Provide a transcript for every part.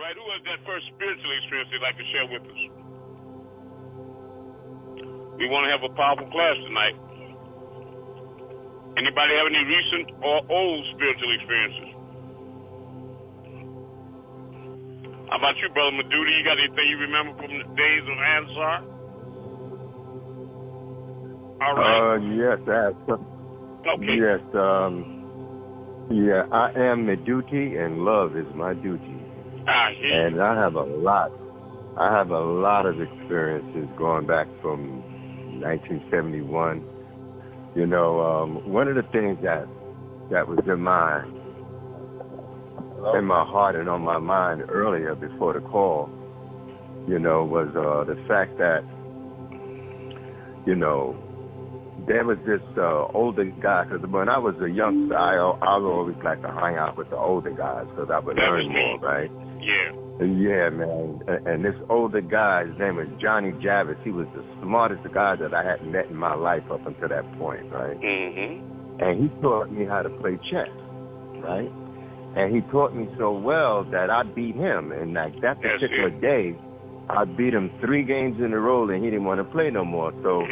right. Who has that first spiritual experience they'd like to share with us? We want to have a powerful class tonight. Anybody have any recent or old spiritual experiences? How about you, Brother Madudi? You got anything you remember from the days of Ansar? All right. Yes, I have some. Okay. Yes, yeah, I am Madudi, and love is my duty. And I have a lot of experiences going back from 1971. You know, one of the things that was in my heart and on my mind earlier before the call, you know, was the fact that, you know, there was this older guy, because when I was a youngster, I always like to hang out with the older guys because I would learn more, right? Yeah. Yeah, man. And this older guy, his name was Johnny Javis. He was the smartest guy that I had met in my life up until that point, right? Mm-hmm. And he taught me how to play chess, right? And he taught me so well that I beat him. And like that particular day, I beat him 3 games in a row, and he didn't want to play no more. So,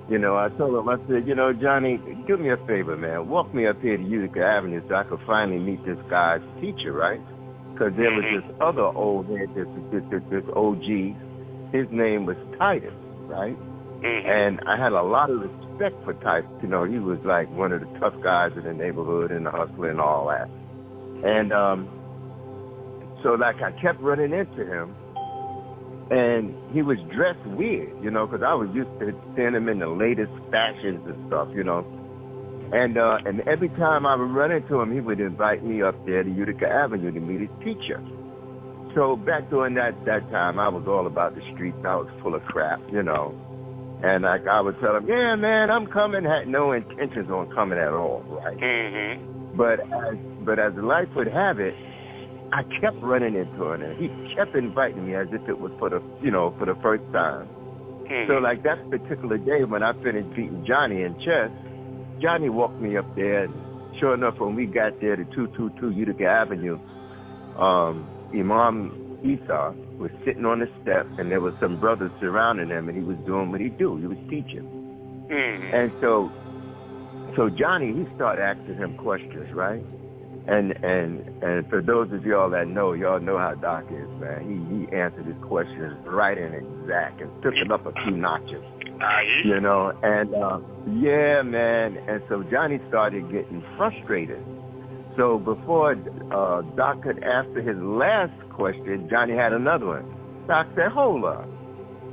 you know, I told him, I said, you know, Johnny, do me a favor, man. Walk me up here to Utica Avenue so I could finally meet this guy's teacher, right? Because there was this other old head, this OG. His name was Titus, right? And I had a lot of respect for Titus. You know, he was like one of the tough guys in the neighborhood and the hustler and all that. And so, like, I kept running into him. And he was dressed weird, you know, because I was used to seeing him in the latest fashions and stuff, you know. And every time I would run into him, he would invite me up there to Utica Avenue to meet his teacher. So back during that time, I was all about the streets. I was full of crap, you know. And like I would tell him, yeah, man, I'm coming. Had no intentions on coming at all, right? But as life would have it, I kept running into him, and he kept inviting me as if it was for the first time. So like that particular day when I finished beating Johnny in chess, Johnny walked me up there, and sure enough, when we got there to 222 Utica Avenue, Imam Isa was sitting on the steps, and there was some brothers surrounding him, and he was doing what he do. He was teaching. And so Johnny, he started asking him questions, right? And for those of y'all that know, y'all know how Doc is, man. He answered his questions right and exact and took it up a few notches. You know, and yeah, man. And so Johnny started getting frustrated. So before Doc could answer his last question, Johnny had another one. Doc said, hold up.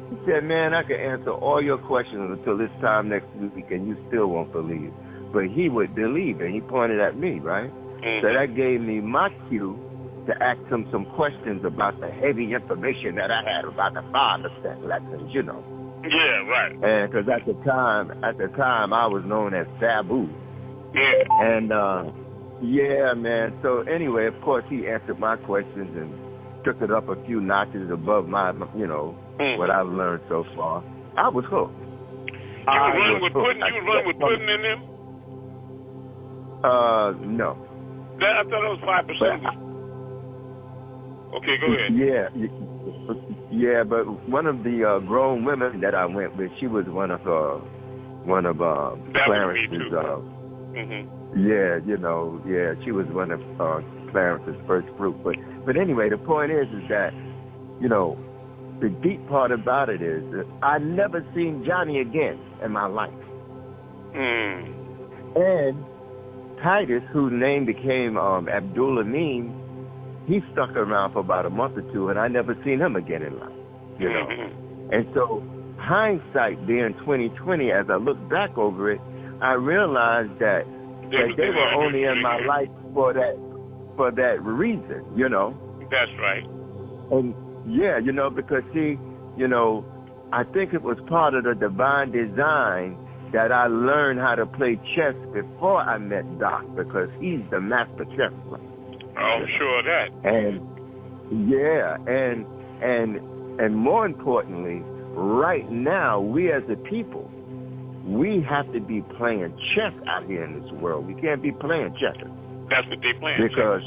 He said, man, I can answer all your questions until this time next week, and you still won't believe. But he would believe, and he pointed at me, right? So that gave me my cue to ask him some questions about the heavy information that I had about the 5% lessons, you know. Yeah, right. And because at the time I was known as Sabu. Yeah. And yeah, man. So anyway, of course, he answered my questions and took it up a few notches above my, you know, what I've learned so far. I was hooked. You run with pudding in them? No. I thought it was 5%. Okay, go ahead. Yeah, but one of the grown women that I went with, she was one of Clarence's. Yeah, you know, yeah, she was one of Clarence's first fruit. But anyway, the point is that, you know, the deep part about it is that I never seen Johnny again in my life. And Titus, whose name became Abdullah Miyms, he stuck around for about a month or two, and I never seen him again in life, you know. And so, hindsight being 2020, as I look back over it, I realized that they were only in my life for that reason, you know. That's right. And yeah, you know, because see, you know, I think it was part of the divine design that I learned how to play chess before I met Doc, because he's the master chess player. I'm sure of that. And yeah, and more importantly, right now, we as a people, we have to be playing chess out here in this world. We can't be playing checkers. That's what they playing. Because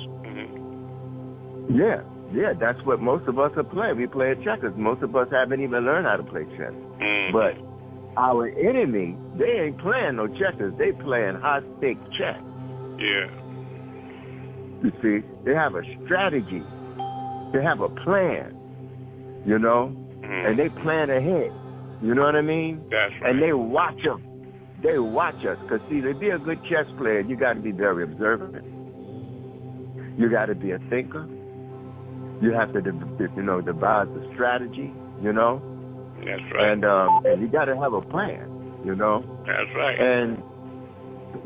yeah, Yeah, that's what most of us are playing. We play checkers. Most of us haven't even learned how to play chess. But our enemy, they ain't playing no checkers. They playing high-stake chess. Yeah. You see, they have a strategy. They have a plan, you know, and they plan ahead. You know what I mean? That's right. And they watch them. They watch us. Because, see, to be a good chess player, you got to be very observant. You got to be a thinker. You have to, devise a strategy, you know? That's right. And you got to have a plan, you know? That's right. And,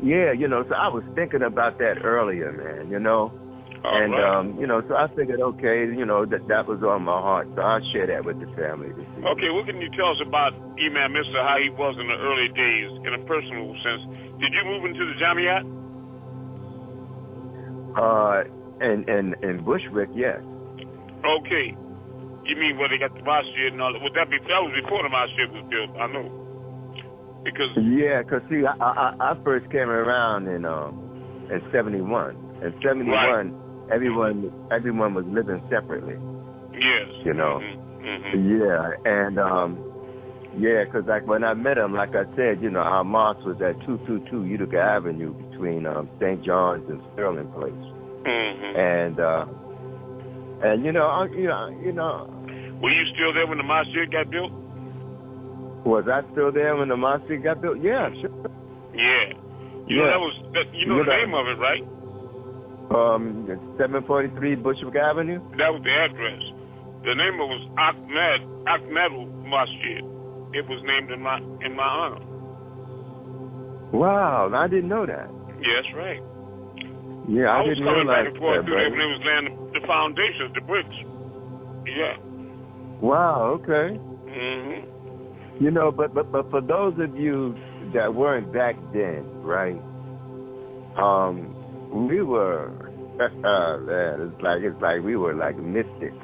yeah, so I was thinking about that earlier, man, you know? All right. So I figured, okay, that was on my heart. So I'll share that with the family this evening. Okay, what can you tell us about Imam Mister, how he was in the early days, in a personal sense? Did you move into the Jamiat? In Bushwick, yes. Okay. You mean where they got the masjid and all that? That was before the masjid was built, I know. Because see, I first came around in 71. In 71, right. everyone was living separately. Yes. You know. Yeah, and because like when I met him, like I said, our mosque was at 222 Utica Avenue between St. John's and Sterling Place. And were you still there when the masjid got built? Was I still there when the masjid got built? Yeah, sure. Yeah. The name of it, right? 743 Bushwick Avenue. That was the address. The name of it was Ahmedul Masjid. It was named in my honor. Wow, I didn't know that. Yes, right. Yeah, I didn't realize back and forth through there when it was laying the foundations, the bricks. Yeah. Wow. Okay. But for those of you that weren't back then, right? We were, man, it's like we were like mystics,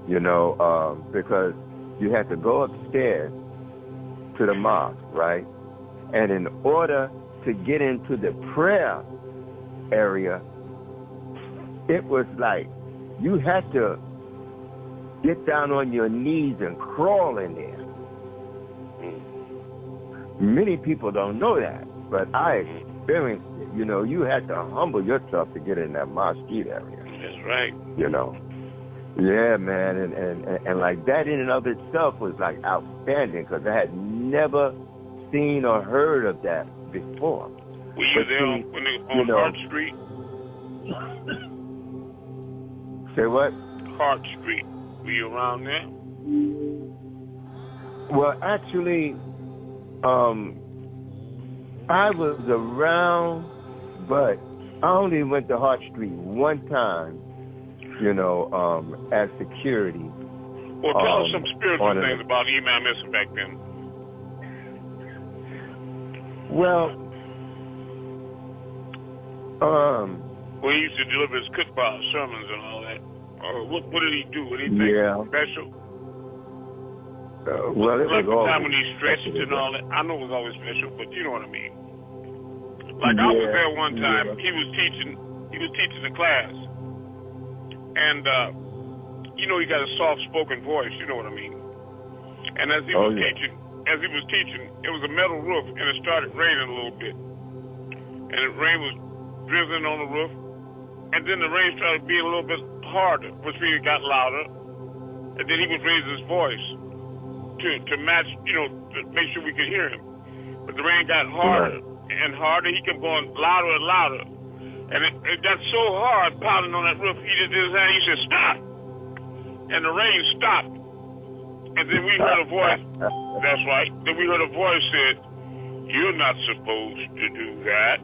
because you had to go upstairs to the mosque, right? And in order to get into the prayer area, it was like you had to get down on your knees and crawl in there. Many people don't know that, but I experienced it. You had to humble yourself to get in that mosque area. That's right. Yeah, man, and like that in and of itself was like outstanding because I had never seen or heard of that before. Were you there on Hart Street? Say what? Hart Street. Were you around there? Well, actually, I was around, but I only went to Hart Street one time, as security. Well, tell us some spiritual things about Imam Mister back then. Well, he used to deliver his khutbah, sermons and all that. What did he do? Anything special? Well, it was always time when he stretched and all that. I know it was always special, but you know what I mean. Like I was there one time. He was teaching the class, and he got a soft-spoken voice. You know what I mean. And as he was teaching, it was a metal roof, and it started raining a little bit, and the rain was drizzling on the roof, and then the rain started being a little bit harder, which means it got louder, and then he would raise his voice to match, to make sure we could hear him. But the rain got harder and harder. He kept going louder and louder. And it got so hard pounding on that roof, he just did his hand, he said, stop. And the rain stopped. And then we heard a voice, that's right. Then we heard a voice said, you're not supposed to do that.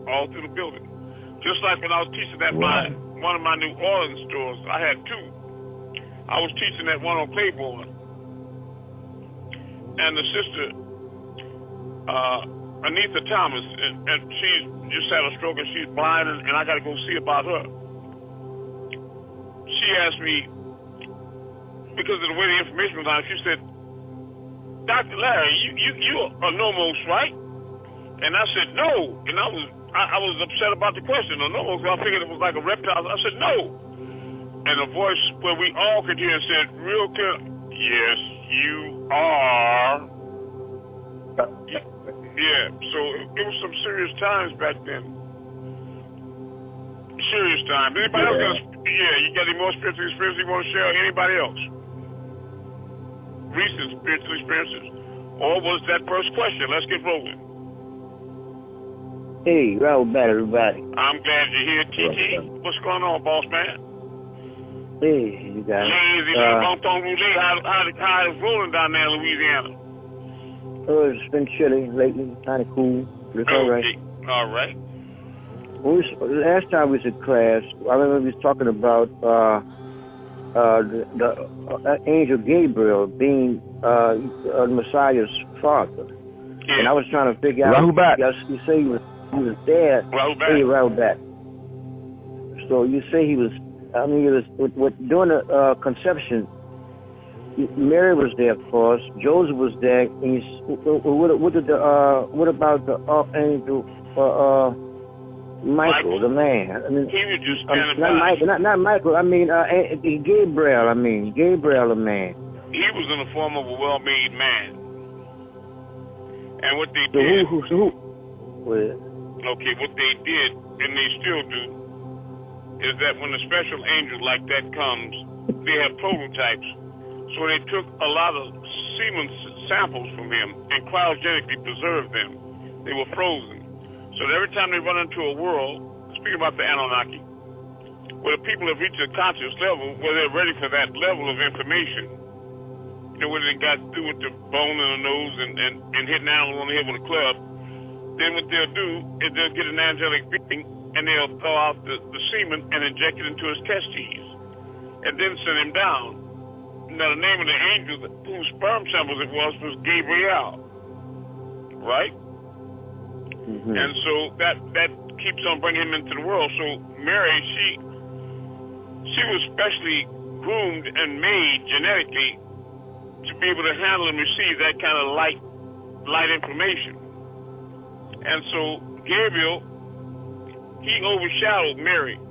All through the building. Just like when I was teaching at one of my New Orleans stores, I had two. I was teaching at one on Claiborne. And the sister, Anita Thomas, and she just had a stroke and she's blind, and I got to go see about her. She asked me, because of the way the information was on, she said, Dr. Larry, you are Nomos, right? And I said, no. And I was upset about the question. No, Nomos, I figured it was like a reptile. I said, no. and a voice where we all could hear and said, real clear, yes, you are. Yeah, so it was some serious times back then. Serious times. Anybody else? You got any more spiritual experiences you want to share? Anybody else? Recent spiritual experiences? Or was that first question? Let's get rolling. Hey, Raul back, everybody. I'm glad you're here, TT. What's going on, boss man? Hey, you guys. Lazy, how it's rolling down there in Louisiana? Oh, it's been chilly lately, kind of cool. But it's all right. All right. Last time we was in class, I remember we was talking about the angel Gabriel being the Messiah's father. Yeah. And I was trying to figure out. You say he was dead. Raul back. So you say he was. I mean, it was during the conception. Mary was there, of course. Joseph was there. And what about the archangel Michael, the man? I mean, he was just standing by. Not Michael. I mean, Gabriel. Gabriel, the man. He was in the form of a well-made man. And what they did. Okay, what they did, and they still do, is that when a special angel like that comes, they have prototypes. So they took a lot of semen samples from him and cryogenically preserved them. They were frozen. So that every time they run into a world, speaking about the Anunnaki, where the people have reached a conscious level where they're ready for that level of information, you know, when they got through with the bone in the nose and hit an animal on the head with a club, then what they'll do is they'll get an angelic being and they'll throw out the semen and inject it into his testes and then send him down. Now, the name of the angel whose sperm samples it was Gabriel, right? Mm-hmm. And so that keeps on bringing him into the world. So Mary, she was specially groomed and made genetically to be able to handle and receive that kind of light information. And so Gabriel, he overshadowed Mary,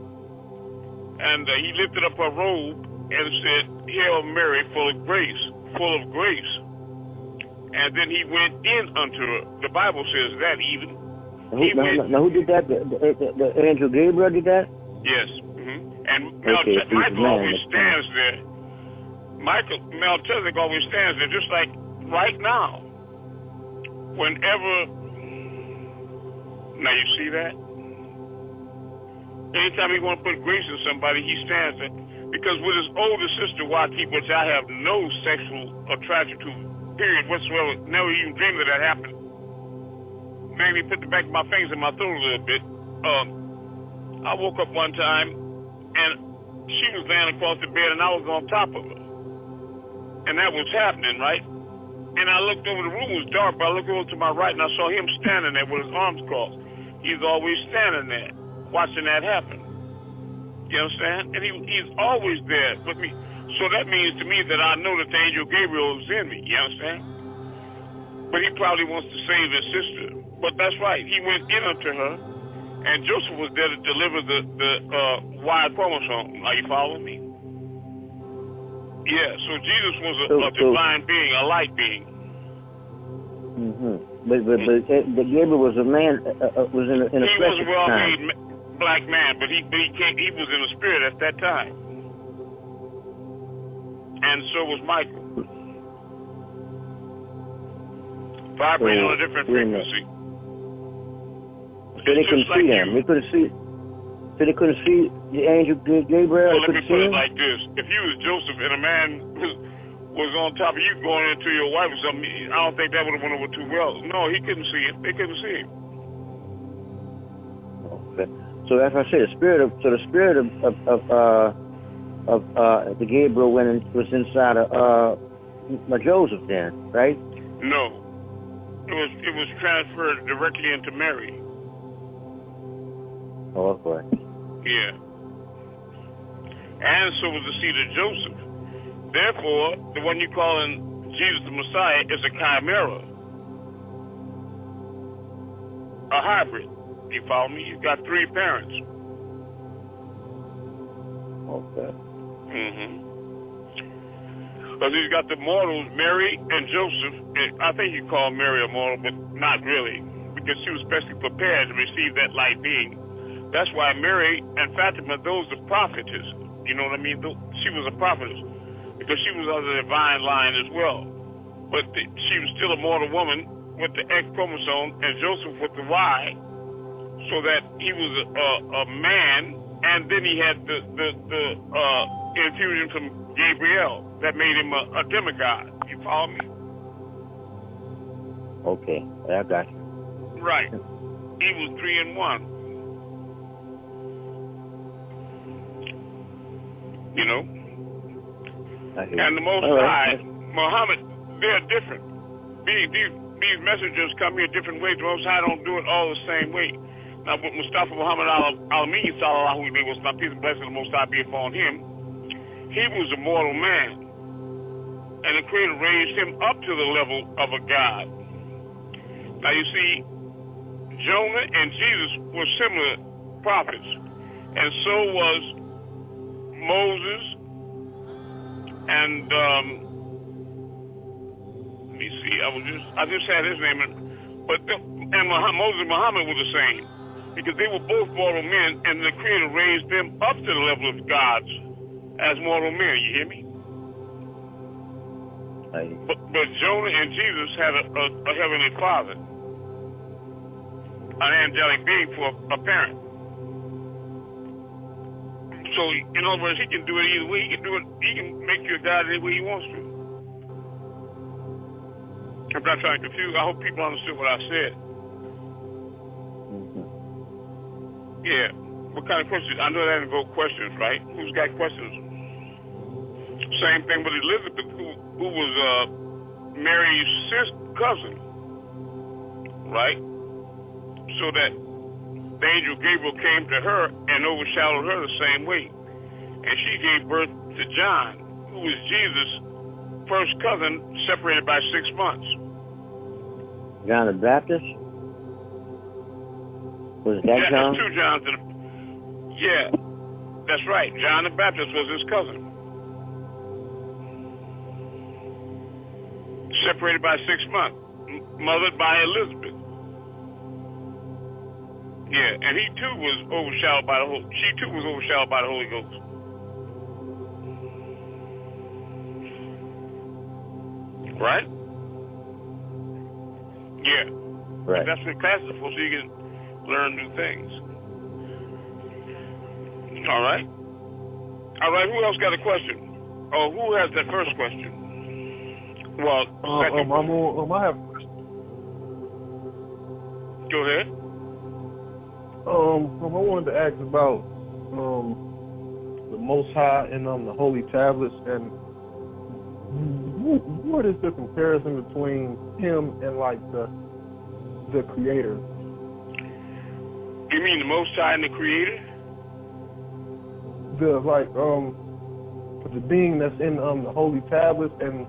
and he lifted up her robe and said, "Hail Mary, full of grace. And then he went in unto her. The Bible says that even. Now who did that? The angel Gabriel did that? Yes. Mm-hmm. And Michael always stands there. Melchizedek always stands there, just like right now. Whenever, now you see that? Anytime he want to put grace in somebody, he stands there. Because with his older sister, Wati, which I have no sexual attraction to, period, whatsoever, never even dreamed that happened. Made me put the back of my fingers in my throat a little bit. I woke up one time, and she was laying across the bed, and I was on top of her. And that was happening, right? And I looked over, the room was dark, but I looked over to my right, and I saw him standing there with his arms crossed. He's always standing there, watching that happen. You understand? And he's always there with me. So that means to me that I know that the angel Gabriel is in me. You understand? But he probably wants to save his sister. But that's right. He went in unto her, and Joseph was there to deliver the Y chromosome. Are you following me? Yeah. So Jesus was a divine being, a light being. Mm-hmm. But Gabriel was a man. Was in a flesh. He was a well-made black man, but he was in the spirit at that time, and so was Michael, vibrating on a different frequency. So they couldn't see him. They couldn't see. So they couldn't see the angel Gabriel. Well, let me put it like this: if you was Joseph and a man was on top of you going into your wife or something, I don't think that would have went over too well. No, he couldn't see him. They couldn't see him. Okay. So as I said, the spirit of the Gabriel was inside of Joseph then, right? No, it was transferred directly into Mary. Oh, okay. Yeah. And so was the seed of Joseph. Therefore, the one you calling Jesus the Messiah is a chimera, a hybrid. You follow me? You've got three parents. Okay. Because he's got the mortals, Mary and Joseph. And I think you call Mary a mortal, but not really, because she was specially prepared to receive that light being. That's why Mary and Fatima, those are prophetess. You know what I mean? She was a prophetess because she was of the divine line as well. But she was still a mortal woman with the X chromosome and Joseph with the Y, so that he was a man, and then he had the infusion from Gabriel that made him a demigod. You follow me? Okay, I got you. Right. He was 3 in 1. You know? And the Most High, Muhammad, they're different. These messengers come here different ways. The Most High don't do it all the same way. Now, with Mustafa Muhammad al-Amin, sallallahu alayhi wa sallam, peace and blessing of the Most High be upon him, he was a mortal man. And the Creator raised him up to the level of a God. Now, you see, Jonah and Jesus were similar prophets. And so was Moses and let me see, I just had his name, and Moses and Muhammad were the same, because they were both mortal men, and the Creator raised them up to the level of gods as mortal men. You hear me? But Jonah and Jesus had a heavenly Father, an angelic being for a parent. So, in other words, he can do it either way. He can make you a God any way he wants to. I'm not trying to confuse. I hope people understood what I said. Yeah. What kind of questions? I know that invoke questions, right? Who's got questions? Same thing with Elizabeth, who was Mary's cousin, right? So that the angel Gabriel came to her and overshadowed her the same way. And she gave birth to John, who was Jesus' first cousin, separated by 6 months. John the Baptist? Was that John? There's 2 Johns. Yeah, that's right. John the Baptist was his cousin. Separated by 6 months. Mothered by Elizabeth. Yeah, and he too was overshadowed by she too was overshadowed by the Holy Ghost. Right? Yeah. Right. That's what class is for, so you can learn new things. All right. All right, who else got a question? Oh, who has that first question? Well, I have. Go ahead. I wanted to ask about the Most High and the Holy Tablets, and what is the comparison between him and like the Creator? You mean the Most High and the Creator? The being that's in the Holy Tablets, and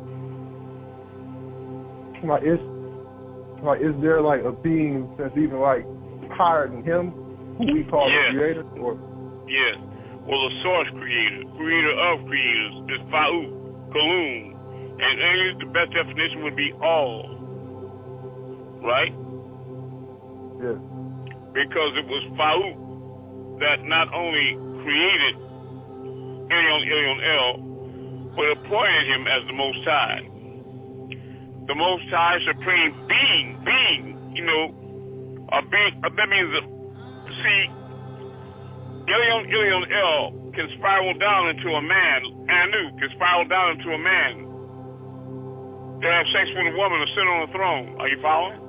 is there like a being that's even like higher than him, who we call the Creator? Or yes. Well, the source creator of creators is Fa'u, Kalun, and the best definition would be all, right? Yeah. Because it was Fa'u that not only created Elyon El, but appointed him as the Most High. The Most High Supreme Being, you know, that means, see, Elyon El can spiral down into a man. Anu can spiral down into a man. To have sex with a woman or sit on a throne. Are you following?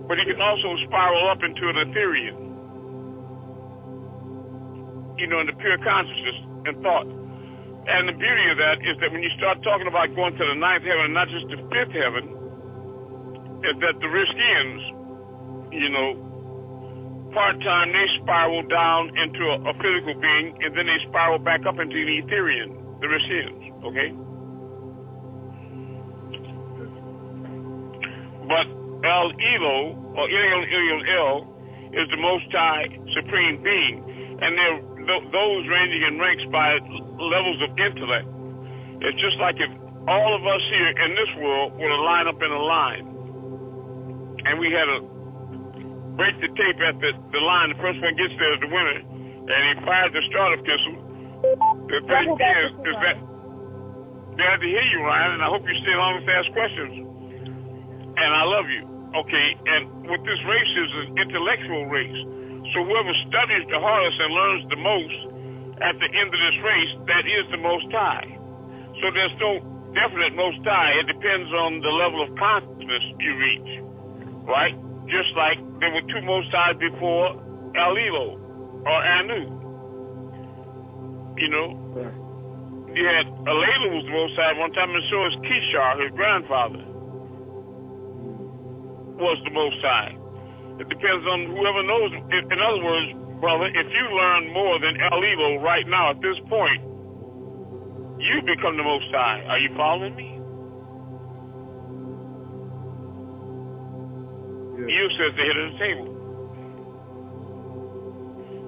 But he can also spiral up into an Ethereal. You know, in the pure consciousness and thought. And the beauty of that is that when you start talking about going to the 9th heaven and not just the 5th heaven, is that the Riskians, you know, part-time, they spiral down into a physical being, and then they spiral back up into the Ethereal, the Riskians, okay? But El-Elo, or Elyon El, is the Most High Supreme Being. And those ranging in ranks by levels of intellect. It's just like if all of us here in this world were to line up in a line, and we had to break the tape at the line. The first one gets there is the winner, and he fires the starter pistol. The thing is that they have to hear you, Ryan, and I hope you stay long to ask questions. And I love you. Okay, and what this race is an intellectual race. So whoever studies the hardest and learns the most at the end of this race, that is the Most High. So there's no definite Most High. It depends on the level of consciousness you reach, right? Just like there were two Most Highs before Elilo or Anu. You know, you had Elilo was the Most High one time, and so is Kishar, his grandfather, was the Most High. It depends on whoever knows. In other words, brother, if you learn more than Elilo right now at this point, you become the Most High. Are you following me? Yeah. You says the head of the table.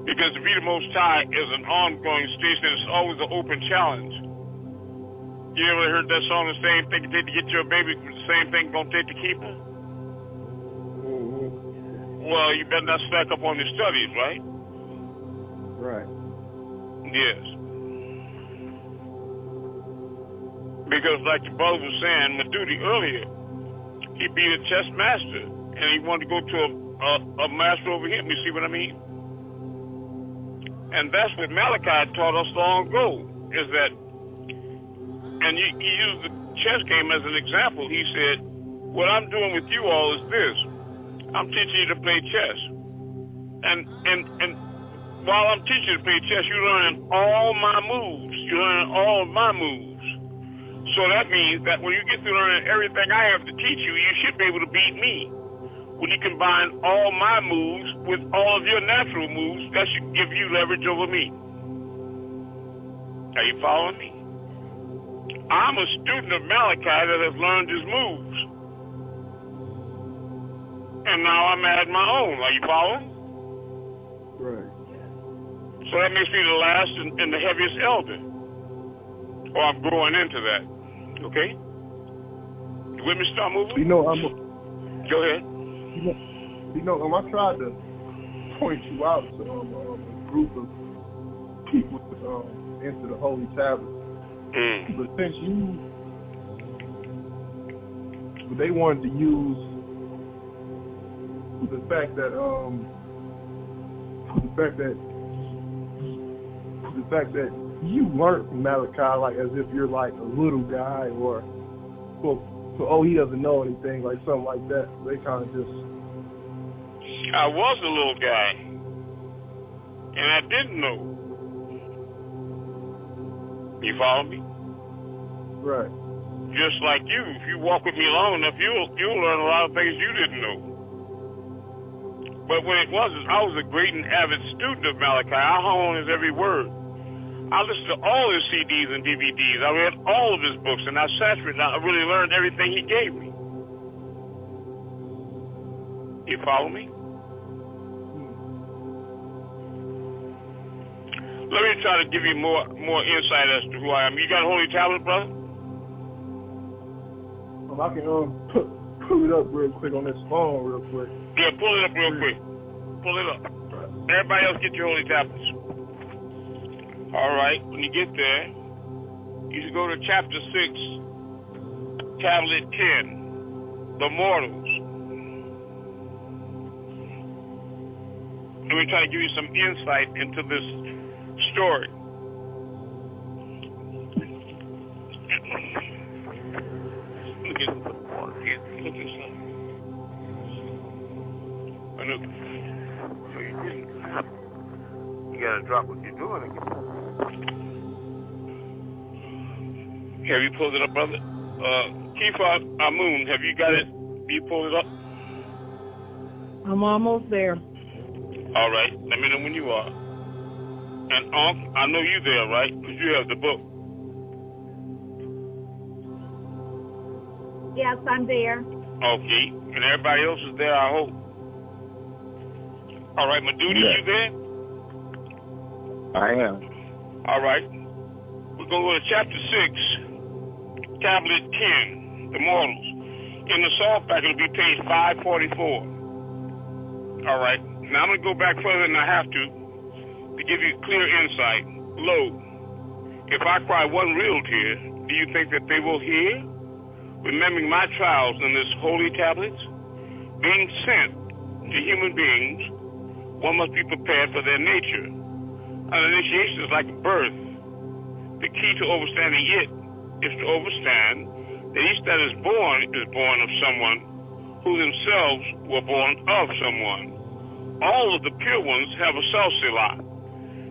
Because to be the Most High is an ongoing station. It's always an open challenge. You ever heard that song, the same thing it take to get your baby, the same thing gonna take to keep her? Well, you better not slack up on your studies, right? Right. Yes. Because like the brother was saying, Madudi earlier, he beat a chess master, and he wanted to go to a master over him. You see what I mean? And that's what Malachi taught us long ago, is that, and he used the chess game as an example. He said, what I'm doing with you all is this. I'm teaching you to play chess. And while I'm teaching you to play chess, you're learning all my moves. You're learning all of my moves. So that means that when you get through learning everything I have to teach you, you should be able to beat me. When you combine all my moves with all of your natural moves, that should give you leverage over me. Are you following me? I'm a student of Malachi that has learned his moves. And now I'm at my own. Are you following? Right. So that makes me the last and the heaviest elder. Or I'm growing into that. Okay? You with me, start moving? You know, Go ahead. You know, I tried to point you out to a group of people into the Holy Tablet. But since they wanted to use the fact that you learned from Malachi, like as if you're like a little guy, or so he doesn't know anything, like something like that. They kind of just. I was a little guy, and I didn't know. You follow me? Right. Just like you, if you walk with me long enough, you'll learn a lot of things you didn't know. But what it was is I was a great and avid student of Malachi. I hung on his every word. I listened to all his CDs and DVDs. I read all of his books, and I saturated. I really learned everything he gave me. You follow me? Let me try to give you more insight as to who I am. You got a holy tablet, brother? I can pull it up real quick on this phone real quick. Yeah, pull it up real quick. Pull it up. Everybody else get your holy tablets. All right, when you get there, you should go to chapter 6, tablet 10, the mortals. Let me try to give you some insight into this story. Look at the water here. Look at something. So you didn't. You gotta drop what you're doing again. Have you pulled it up, brother? Kifa Amun, have you got it? You pulled it up? I'm almost there. All right. Let me know when you are. And I know you there, right? Because you have the book. Yes, I'm there. Okay. And everybody else is there, I hope. All right, Madudi, you there? I am. All right. We're going to go to chapter 6, tablet 10, the mortals. In the salt pack, it'll be page 544. All right. Now, I'm going to go back further than I have to give you clear insight. Lo, if I cry one real tear, do you think that they will hear? Remembering my trials in this holy tablets, being sent to human beings, one must be prepared for their nature. An initiation is like a birth. The key to overstanding it is to overstand that each that is born of someone who themselves were born of someone. All of the pure ones have a Self-Selah.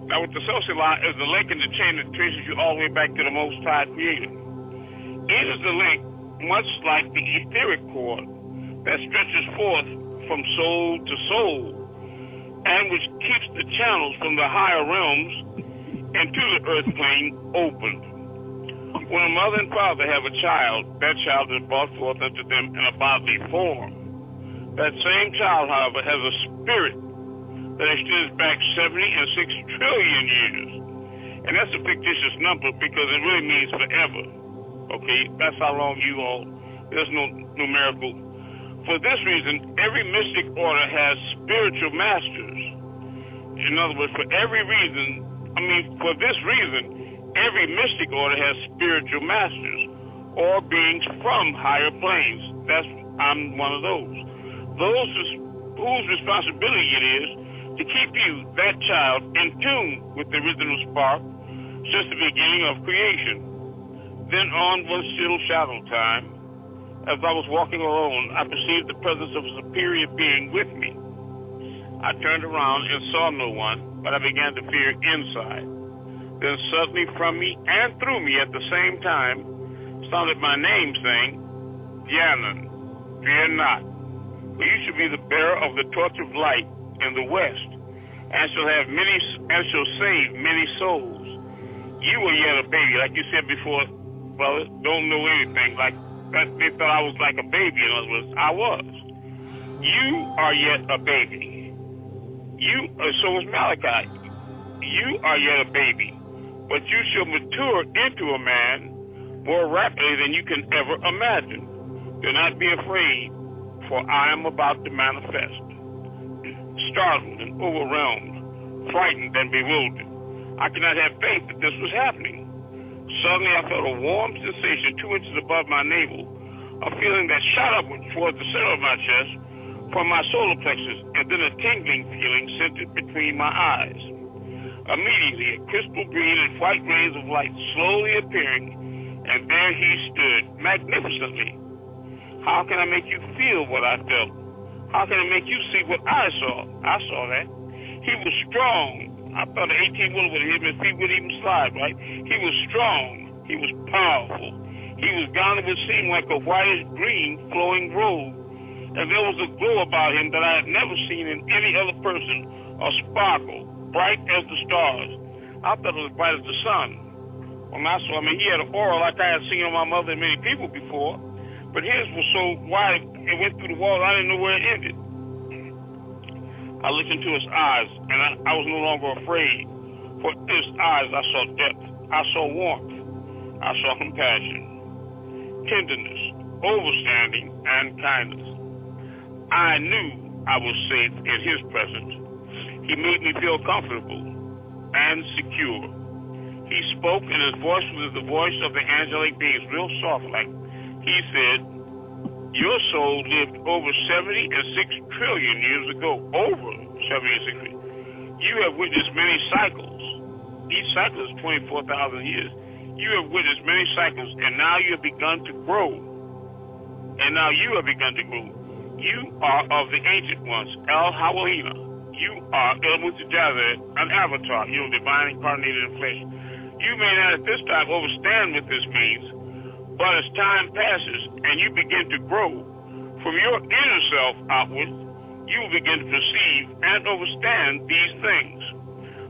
Now, with the Self-Selah is the link in the chain that traces you all the way back to the Most High Creator. It is the link, much like the etheric cord, that stretches forth from soul to soul, and which keeps the channels from the higher realms into the earth plane opened. When a mother and father have a child, that child is brought forth unto them in a bodily form. That same child, however, has a spirit that extends back 70 and 6 trillion years. And that's a fictitious number because it really means forever. Okay, that's how long there's no numerical. For this reason, every mystic order has spiritual masters. In other words, for this reason, every mystic order has spiritual masters or beings from higher planes. I'm one of those. Those whose responsibility it is to keep you, that child, in tune with the original spark since the beginning of creation. Then on one still shadow time, as I was walking alone, I perceived the presence of a superior being with me. I turned around and saw no one, but I began to fear inside. Then suddenly from me and through me at the same time sounded my name saying, Yaanuwn, fear not, for you shall be the bearer of the torch of light in the west, and shall save many souls. You were yet a baby, like you said before, brother, don't know anything. Like that, they thought I was like a baby. In other words, I was. You are yet a baby. So was Malachi. You are yet a baby, but you shall mature into a man more rapidly than you can ever imagine. Do not be afraid, for I am about to manifest. Startled and overwhelmed, frightened and bewildered, I could not have faith that this was happening. Suddenly I felt a warm sensation 2 inches above my navel, a feeling that shot upward towards the center of my chest from my solar plexus, and then a tingling feeling centered between my eyes. Immediately, a crystal green and white rays of light slowly appearing, and there he stood, magnificently. How can I make you feel what I felt? How can I make you see what I saw? I saw that. He was strong. I thought an 18-wheeler would hit him, his feet wouldn't even slide, right? He was strong. He was powerful. He was gowned in what seemed like a whitish-green flowing robe, and there was a glow about him that I had never seen in any other person, a sparkle, bright as the stars. I thought it was bright as the sun. When I saw him, he had an aura like I had seen on my mother and many people before, but his was so wide, it went through the wall, I didn't know where it ended. I looked into his eyes, and I was no longer afraid. For in his eyes, I saw depth. I saw warmth. I saw compassion, tenderness, overstanding, and kindness. I knew I was safe in his presence. He made me feel comfortable and secure. He spoke, and his voice was the voice of the angelic beings, real soft like. He said, your soul lived over 76 trillion years ago. Over 76 trillion. You have witnessed many cycles. Each cycle is 24,000 years. You have witnessed many cycles, and now you have begun to grow. You are of the ancient ones, El Hawalina. You are El Mutajaza, an avatar, divine incarnated in flesh. You may not at this time understand what this means, but as time passes and you begin to grow from your inner self outward, you will begin to perceive and understand these things.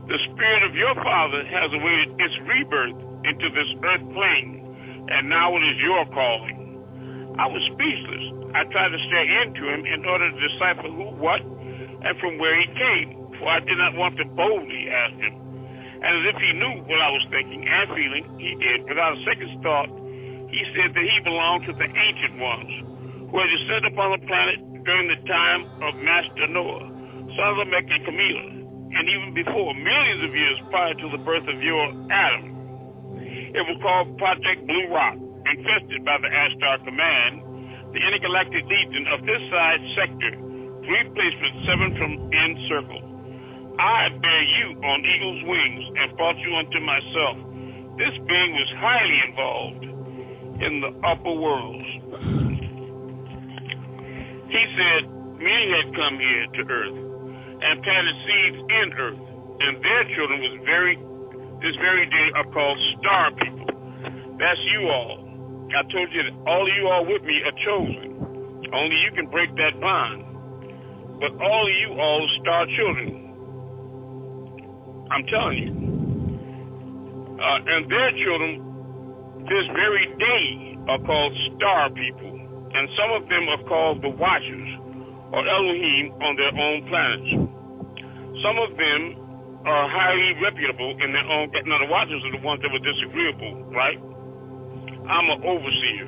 The spirit of your father has awaited its rebirth into this earth plane, and now it is your calling. I was speechless. I tried to stare into him in order to decipher who, what, and from where he came, for I did not want to boldly ask him. And as if he knew what I was thinking and feeling, he did, without a second thought, he said that he belonged to the ancient ones, who had descended upon the planet during the time of Master Noah, son of Lamech and Camilla, and even before, millions of years prior to the birth of your Adam. It was called Project Blue Rock, infested by the Ashtar Command, the intergalactic legion of this side sector, 3 placements, 7 from in circle. I bear you on eagle's wings and brought you unto myself. This being was highly involved in the upper worlds. He said many had come here to earth and planted seeds in earth, and their children this very day are called star people. That's you all. I told you that all of you all with me are chosen. Only you can break that bond. But all of you all are star children. I'm telling you. And their children this very day are called star people. And some of them are called the Watchers, or Elohim, on their own planets. Some of them are highly reputable in their own. Now, the Watchers are the ones that were disagreeable, right? I'm an overseer,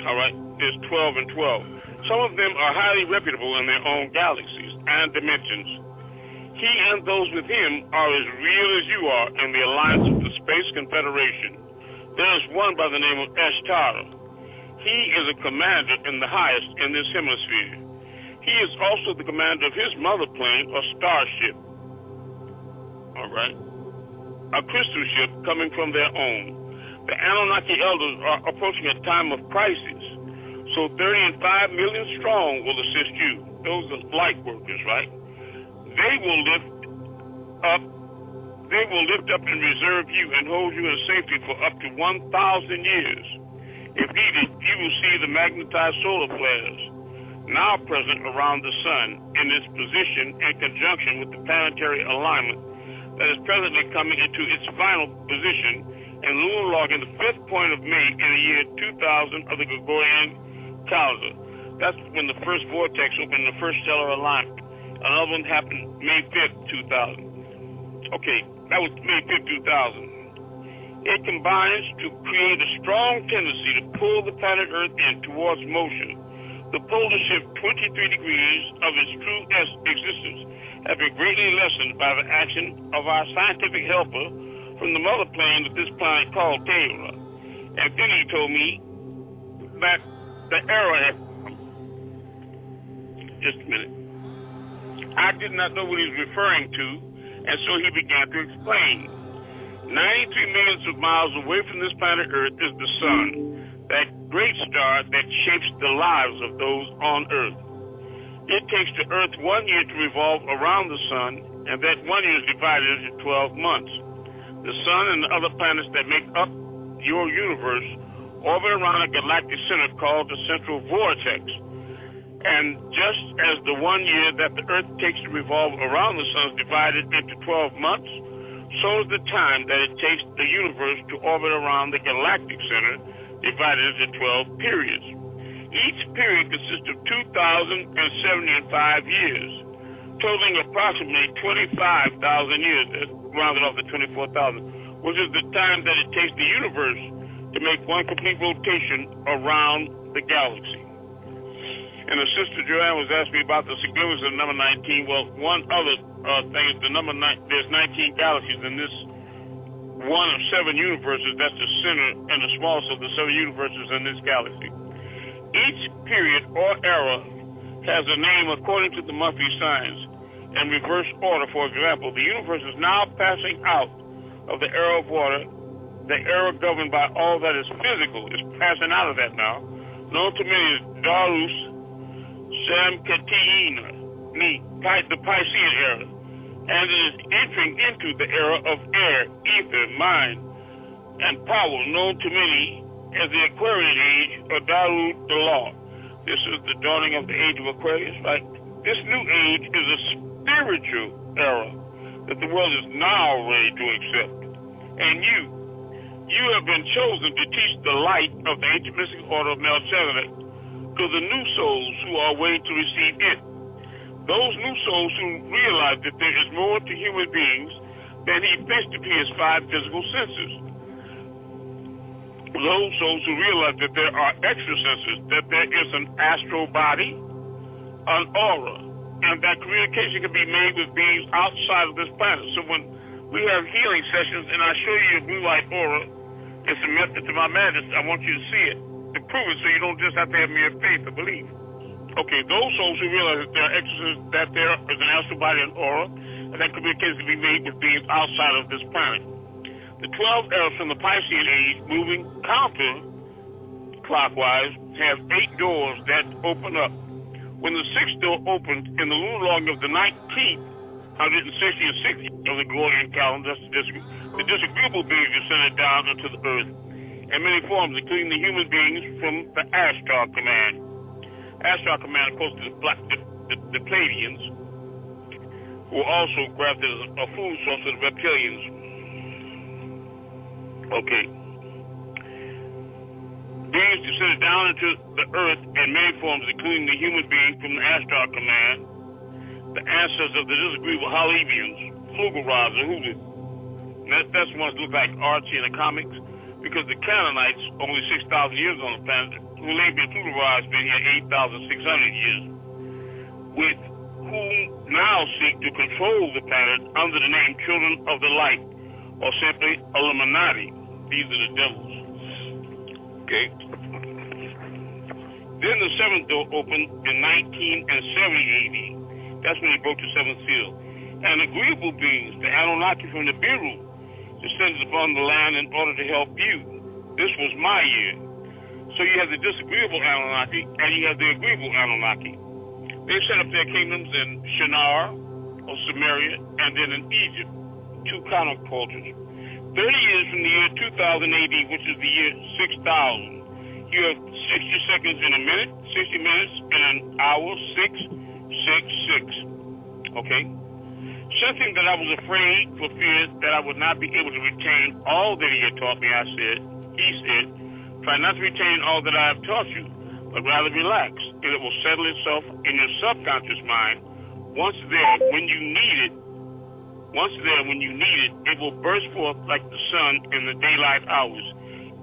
all right? There's 12 and 12. Some of them are highly reputable in their own galaxies and dimensions. He and those with him are as real as you are in the alliance of the Space Confederation. There is one by the name of Ashtar. He is a commander in the highest in this hemisphere. He is also the commander of his mother plane, or starship. All right? A crystal ship coming from their own. The Anunnaki elders are approaching a time of crisis. So 30 and 5 million strong will assist you. Those are light workers, right? They will lift up and reserve you and hold you in safety for up to 1,000 years. If needed, you will see the magnetized solar flares now present around the sun in its position in conjunction with the planetary alignment that is presently coming into its final position and lunar log in the 5th point of May in the year 2000 of the Gregorian calendar. That's when the first vortex opened, the first stellar alignment. Another one happened May 5th, 2000. Okay, that was May 5th, 2000. It combines to create a strong tendency to pull the planet Earth in towards motion. The polar shift 23 degrees of its true existence have been greatly lessened by the action of our scientific helper from the mother plane of this planet called Taylor. And then he told me that the error had... Just a minute. I did not know what he was referring to, and so he began to explain. 93 millions of miles away from this planet Earth is the sun, that great star that shapes the lives of those on Earth. It takes the Earth 1 year to revolve around the sun, and that 1 year is divided into 12 months. The sun and the other planets that make up your universe orbit around a galactic center called the central vortex. And just as the 1 year that the Earth takes to revolve around the sun is divided into 12 months, so is the time that it takes the universe to orbit around the galactic center, divided into 12 periods. Each period consists of 2,075 years, totaling approximately 25,000 years, rounded off to 24,000, which is the time that it takes the universe to make one complete rotation around the galaxy. And the Sister Joanne was asking me about the significance of number 19. Well, one other thing is the number 9. There's 19 galaxies in this one of 7 universes. That's the center and the smallest of the 7 universes in this galaxy. Each period or era has a name according to the monthly signs in reverse order. For example, the universe is now passing out of the era of water. The era governed by all that is physical is passing out of that now. Known to many as Darus Samkatina, the Piscean era, and it is entering into the era of air, ether, mind, and power, known to many as the Aquarian age or Daru the Law. This is the dawning of the age of Aquarius, right? This new age is a spiritual era that the world is now ready to accept. And you have been chosen to teach the light of the ancient mystic order of Melchizedek to the new souls who are waiting to receive it. Those new souls who realize that there is more to human beings then he faced to his 5 physical senses. Those souls who realize that there are extra senses, that there is an astral body, an aura, and that communication can be made with beings outside of this planet. So when we have healing sessions and I show you a blue light aura, it's a method to my madness. I want you to see it, to prove it, so you don't just have to have mere faith or belief. Okay, those souls who realize that there are exorcists, that there is an astral body and aura, and that communication can be made with beings outside of this planet. The 12 eras from the Piscean age, moving counter-clockwise, have 8 doors that open up. When the 6th door opened in the lunar log of the 19th, 160 of the Gregorian calendar, the disagreeable beings descended down into the earth in many forms, including the human beings from the Ashtar command. Ashtar command, of course, the Pleiadians, who also grafted as a food source of the reptilians. Okay. Beings descended down into the earth in many forms, including the human being from the Ashtar command, the ancestors of the disagreeable Halibians, Flugelrods, and Hoodoo. That's the ones that look like Archie in the comics, because the Canaanites, only 6,000 years on the planet, Halabian Flugelrods been here 8,600 years, with whom now seek to control the planet under the name Children of the Light, or simply Illuminati. These are the devils. Okay. Then the 7th door opened in 1970 AD. That's when he broke the 7th seal. And agreeable beings, the Anunnaki from the Biru, descended upon the land in order to help you. This was my year. So you have the disagreeable Anunnaki, and you have the agreeable Anunnaki. They set up their kingdoms in Shinar, or Samaria, and then in Egypt. 2 countercultures. 30 years from the year 2000 AD, which is the year 6000, you have 60 seconds in a minute, 60 minutes in an hour, 666. Okay? Sensing that I was afraid for fear that I would not be able to retain all that he had taught me, he said, try not to retain all that I have taught you, but rather relax, and it will settle itself in your subconscious mind. Once there, when you need it, it will burst forth like the sun in the daylight hours,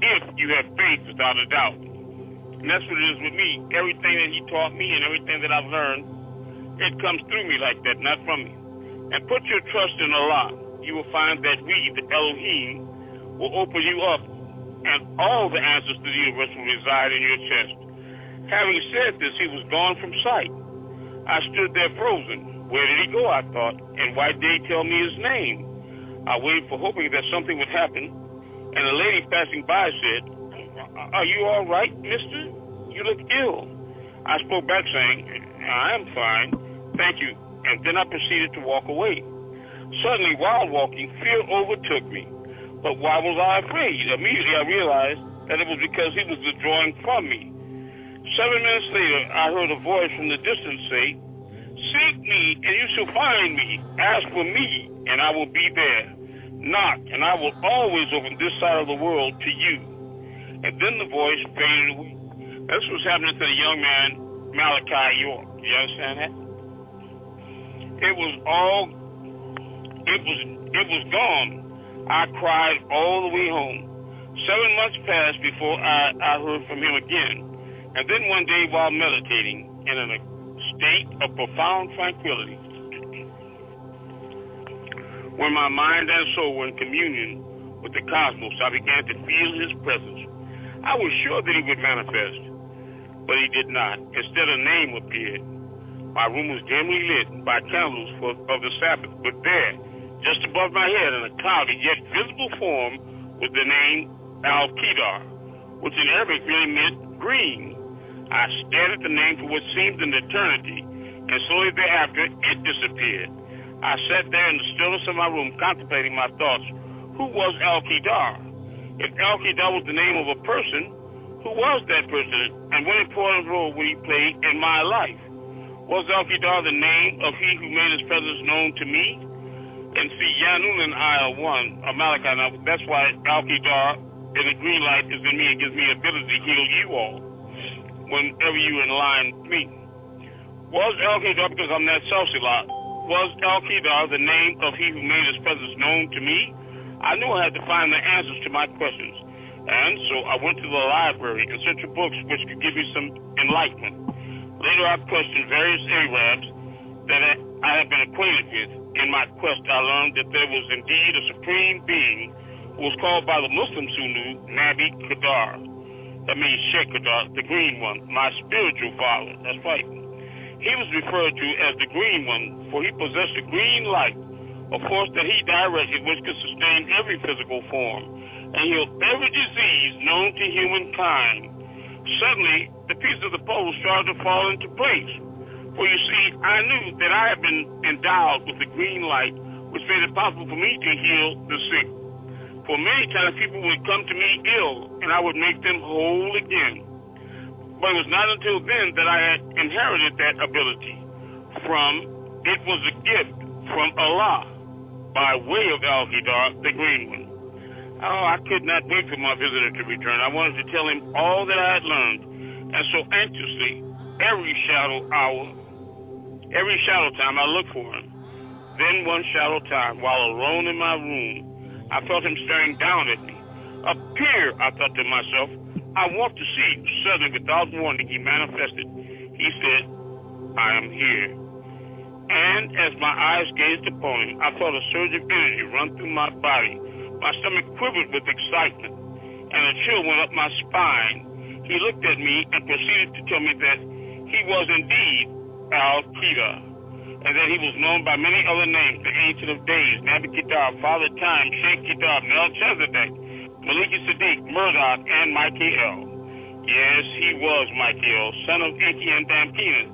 if you have faith without a doubt. And that's what it is with me. Everything that he taught me and everything that I've learned, it comes through me like that, not from me. And put your trust in Allah. You will find that we, the Elohim, will open you up, and all the answers to the universe will reside in your chest. Having said this, he was gone from sight. I stood there frozen. Where did he go, I thought, and why did he tell me his name? I waited for hoping that something would happen, and a lady passing by said, are you all right, mister? You look ill. I spoke back saying, I am fine, thank you, and then I proceeded to walk away. Suddenly, while walking, fear overtook me. But why was I afraid? Immediately I realized that it was because he was withdrawing from me. 7 minutes later, I heard a voice from the distance say, seek me, and you shall find me. Ask for me, and I will be there. Knock, and I will always open this side of the world to you. And then the voice faded away. That's what's happening to the young man, Malachi York. You understand that? It was gone. I cried all the way home. 7 months passed before I heard from him again. And then one day while meditating in a state of profound tranquility, when my mind and soul were in communion with the cosmos, I began to feel his presence. I was sure that he would manifest, but he did not. Instead, a name appeared. My room was dimly lit by candles of the Sabbath, but there, just above my head in a cloudy yet visible form, was the name Al-Qadar, which in Arabic really meant green. I stared at the name for what seemed an eternity, and slowly thereafter, it disappeared. I sat there in the stillness of my room, contemplating my thoughts. Who was Al-Qadar? If Al-Qadar was the name of a person, who was that person, and what important role would he play in my life? Was Al-Qadar the name of he who made his presence known to me? And see, Yaanuwn and I are one, Malachi. Now, that's why Al-Qadar in the green light is in me and gives me the ability to heal you all whenever you're in line with me. Was Al-Qadar because I'm that Celsius? Was Al-Qadar the name of he who made his presence known to me? I knew I had to find the answers to my questions. And so I went to the library and searched for books which could give me some enlightenment. Later I questioned various Arabs that I had been acquainted with. In my quest, I learned that there was indeed a supreme being who was called by the Muslims who knew Nabi Qadar. That means Sheikh Qadar, the green one, my spiritual father. That's right. He was referred to as the green one, for he possessed a green light, a force that he directed which could sustain every physical form and heal every disease known to humankind. Suddenly, the pieces of the puzzle started to fall into place. For you see, I knew that I had been endowed with the green light, which made it possible for me to heal the sick. For many times, people would come to me ill, and I would make them whole again. But it was not until then that I had inherited that ability. It was a gift from Allah by way of Al-Qadar, the green one. Oh, I could not wait for my visitor to return. I wanted to tell him all that I had learned, and so anxiously, every shadow time, I looked for him. Then one shadow time, while alone in my room, I felt him staring down at me. Appear, I thought to myself. I want to see you. Suddenly, without warning, he manifested. He said, I am here. And as my eyes gazed upon him, I felt a surge of energy run through my body. My stomach quivered with excitement, and a chill went up my spine. He looked at me and proceeded to tell me that he was indeed Al-Qadar, and that he was known by many other names, the Ancient of Days, Nabi Qadar, Father Time, Sheikh Qadar, Melchizedek, Maliki Sadiq, Murdoch, and Michael. Yes, he was Michael, son of Enki and Damkina,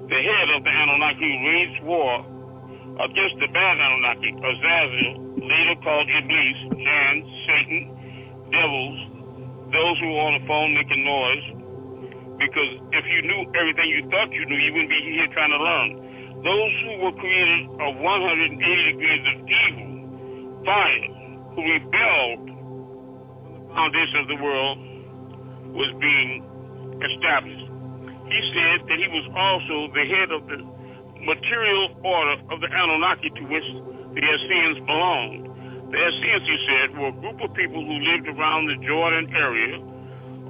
the head of the Anunnaki who waged war against the bad Anunnaki, Azazel, later called Iblis, Jan, Satan, devils, those who were on the phone making noise. Because if you knew everything you thought you knew, you wouldn't be here trying to learn. Those who were created of 180 degrees of evil, fire, who rebelled foundation of the world was being established. He said that he was also the head of the material order of the Anunnaki to which the Essenes belonged. The Essenes, he said, were a group of people who lived around the Jordan area,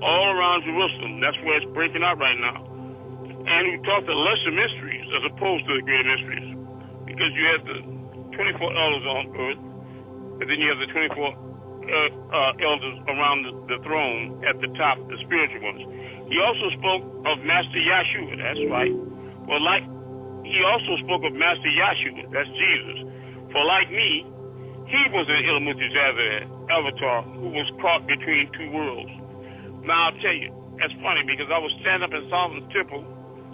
all around Jerusalem. That's where it's breaking out right now. And who taught the lesser mysteries as opposed to the greater mysteries. Because you have the 24 elders on earth, and then you have the 24 elders around the throne at the top, the spiritual ones. He also spoke of Master Yeshua, that's right. He also spoke of Master Yeshua, that's Jesus. For like me, he was an Ilmutizazar avatar who was caught between two worlds. Now I'll tell you, that's funny because I was standing up in Solomon's temple.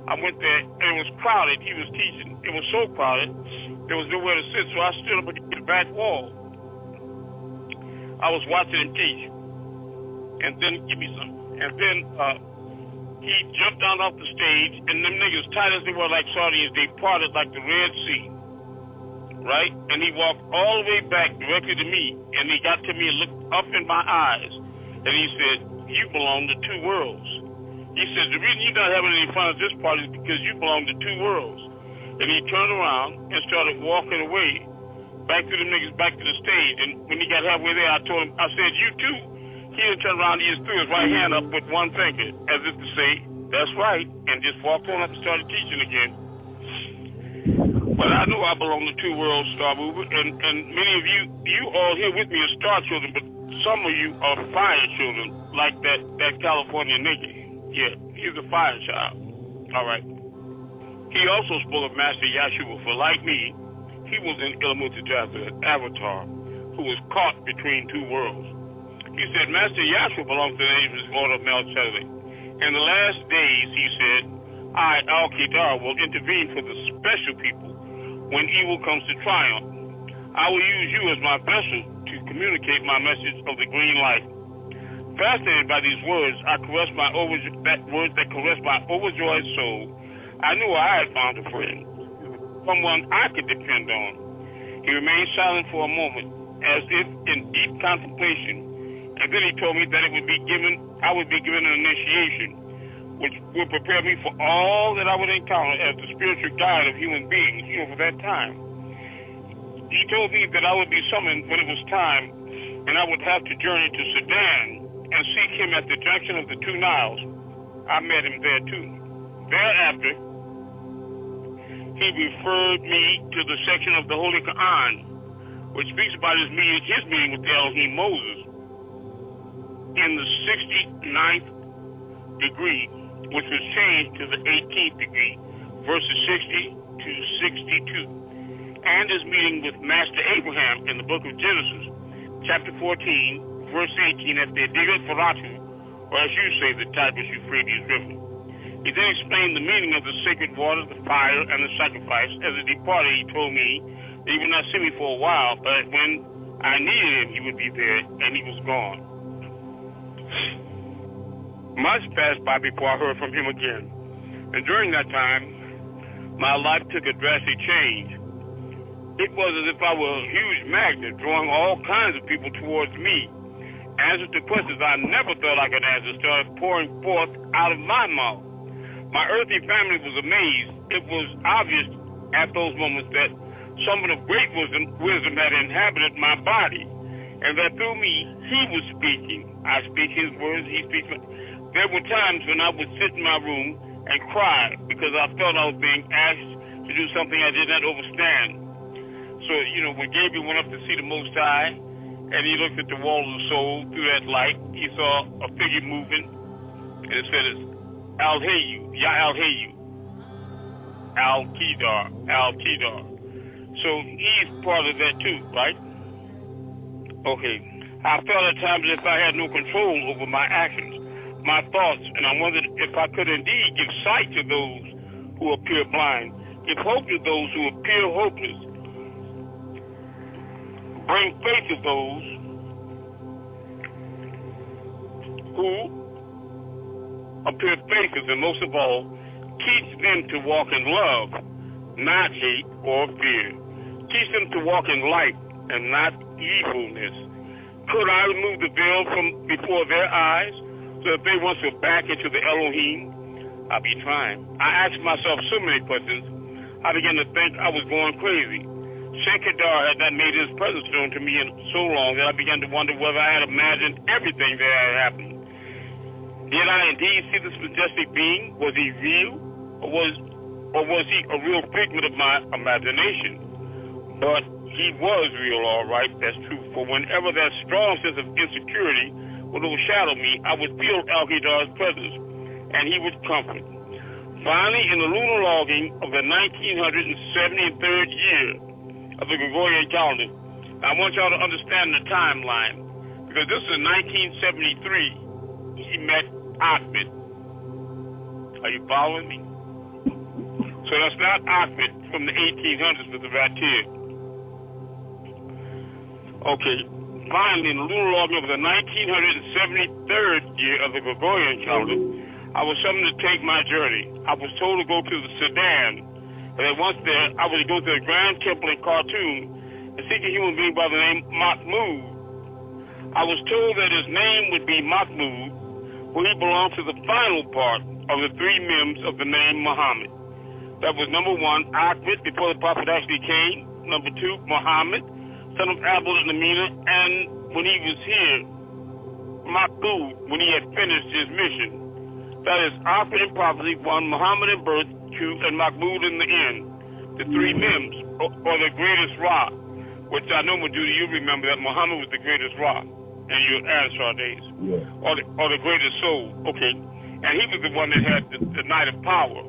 I went there and it was crowded. He was teaching. It was so crowded, there was nowhere to sit, so I stood up against the back wall. I was watching him teach. And then, give me some. And then he jumped down off the stage, and them niggas, tight as they were like sardines, they parted like the Red Sea. Right? And he walked all the way back directly to me, and he got to me and looked up in my eyes. And he said, you belong to two worlds. He said, the reason you're not having any fun at this party is because you belong to two worlds. And he turned around and started walking away back to the niggas, back to the stage. And when he got halfway there, I told him, I said, you too? He just turned around, he just threw his right hand up with one finger, as if to say, that's right, and just walked on up and started teaching again. But I knew I belong to two worlds, Star Mover, and many of you all here with me are star children, but some of you are fire children, like that California nigga. Yeah, he's a fire child. All right. He also spoke of Master Yeshua, for like me, he was an Ilmutizazar avatar who was caught between two worlds. He said, Master Yeshua belongs to the nameless order of Melchizedek. In the last days, he said, I, Al-Qadar, will intervene for the special people when evil comes to triumph. I will use you as my vessel to communicate my message of the green light. Fascinated by these words, I caressed my words that caressed my overjoyed soul. I knew I had found a friend, someone I could depend on. He remained silent for a moment, as if in deep contemplation, and then he told me that I would be given an initiation. which would prepare me for all that I would encounter as the spiritual guide of human beings, for that time. He told me that I would be summoned when it was time, and I would have to journey to Sudan and seek him at the junction of the two Niles. I met him there too. Thereafter, he referred me to the section of the Holy Quran, which speaks about his meeting with the Elohim Moses in the 69th degree, which was changed to the 18th degree, verses 60 to 62, and his meeting with Master Abraham in the book of Genesis, chapter 14, verse 18, at the Digat Faratu, or as you say, the Tigris Euphrates River. He then explained the meaning of the sacred water, the fire, and the sacrifice. As he departed, he told me that he would not see me for a while, but when I needed him, he would be there, and he was gone. Months passed by before I heard from him again, and during that time, my life took a drastic change. It was as if I were a huge magnet drawing all kinds of people towards me. Answers to questions I never thought I could answer started pouring forth out of my mouth. My earthly family was amazed. It was obvious at those moments that someone of great wisdom had inhabited my body, and that through me, he was speaking. I speak his words, he speaks my... There were times when I would sit in my room and cry because I felt I was being asked to do something I did not understand. So, when Gabriel went up to see the Most High, and he looked at the wall of the soul through that light, he saw a figure moving, and it said, Al-Hayu, Ya Al-Hayu, Al-Kedar, Al-Kedar. So he's part of that too, right? Okay. I felt at times as if I had no control over my actions, my thoughts, and I wondered if I could indeed give sight to those who appear blind, give hope to those who appear hopeless, bring faith to those who appear faithless, and most of all, teach them to walk in love, not hate or fear. Teach them to walk in light and not evilness. Could I remove the veil from before their eyes so that they once were back into the Elohim? I'll be trying. I asked myself so many questions, I began to think I was going crazy. Sheikh Kadar had not made his presence known to me in so long that I began to wonder whether I had imagined everything that had happened. Did I indeed see this majestic being? Was he real? Or was he a real figment of my imagination? But he was real, all right, that's true. For whenever that strong sense of insecurity would overshadow me, I would feel Al-Qadar's presence, and he would comfort. Finally, in the lunar logging of the 1973rd year of the Gregorian calendar, I want y'all to understand the timeline, because this is 1973. He met Ahmed. Are you following me? So that's not Ahmed from the 1800s with the Vatir. Okay, finally, in the lunar logging of the 1973rd year of the Gregorian calendar, I was summoned to take my journey. I was told to go to the Sudan, and then once there, I was to go to the Grand Temple in Khartoum and seek a human being by the name Mahmoud. I was told that his name would be Mahmoud, for he belonged to the final part of the three Miyms of the name Muhammad. That was number one, Ahmed, before the Prophet actually came. Number two, Muhammad, son of Abdul and Amina, and when he was here, Mahmoud, when he had finished his mission. That is Ahmed in prophecy, one, Muhammad in birth, two, and Mahmoud in the end. The three Miyms, or the greatest Ra, which I know, Maduda, you remember that Muhammad was the greatest Ra in your Ansar days, or the greatest soul, okay. And he was the one that had the night of power,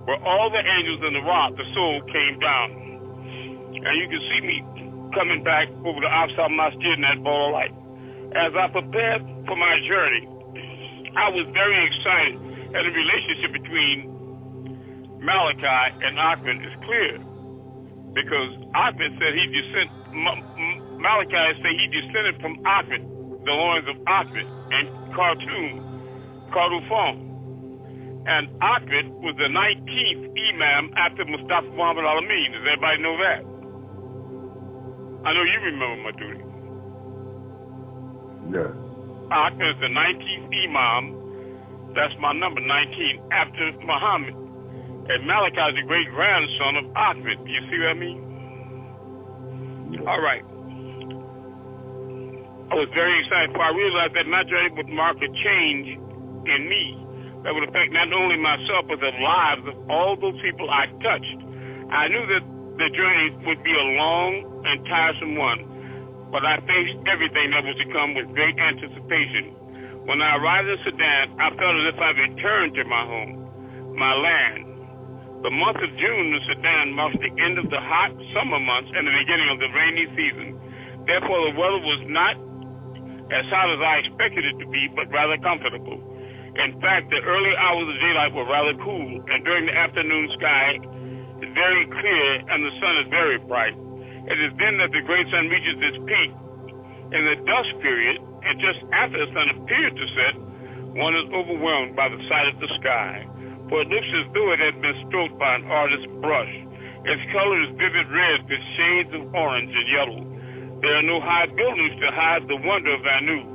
where all the angels in the Ra, the soul, came down. And you can see me coming back over the Aqsa Masjid in that ball of light. As I prepared for my journey, I was very excited, and the relationship between Malachi and Ahmed is clear, because Ahmed said Malachi said he descended from Ahmed, the loins of Ahmed, and Khartoum. And Ahmed was the 19th Imam after Mustafa Muhammad Al-Amin. Does everybody know that? I know you remember, my duty. Yes. Ahmed is the 19th Imam That's my number, 19, after Muhammad. And Malachi is the great-grandson of Ahmed. You see what I mean? All right. I was very excited, for I realized that my journey would mark a change in me that would affect not only myself, but the lives of all those people I touched. I knew that the journey would be a long and tiresome one, but I faced everything that was to come with great anticipation. When I arrived in Sudan, I felt as if I returned to my home, my land. The month of June in Sudan marks the end of the hot summer months and the beginning of the rainy season. Therefore, the weather was not as hot as I expected it to be, but rather comfortable. In fact, the early hours of daylight were rather cool, and during the afternoon sky is very clear and the sun is very bright. It is then that the great sun reaches its peak. In the dusk period, and just after the sun appeared to set, one is overwhelmed by the sight of the sky, for it looks as though it had been stroked by an artist's brush. Its color is vivid red with shades of orange and yellow. There are no high buildings to hide the wonder of Yaanuwn.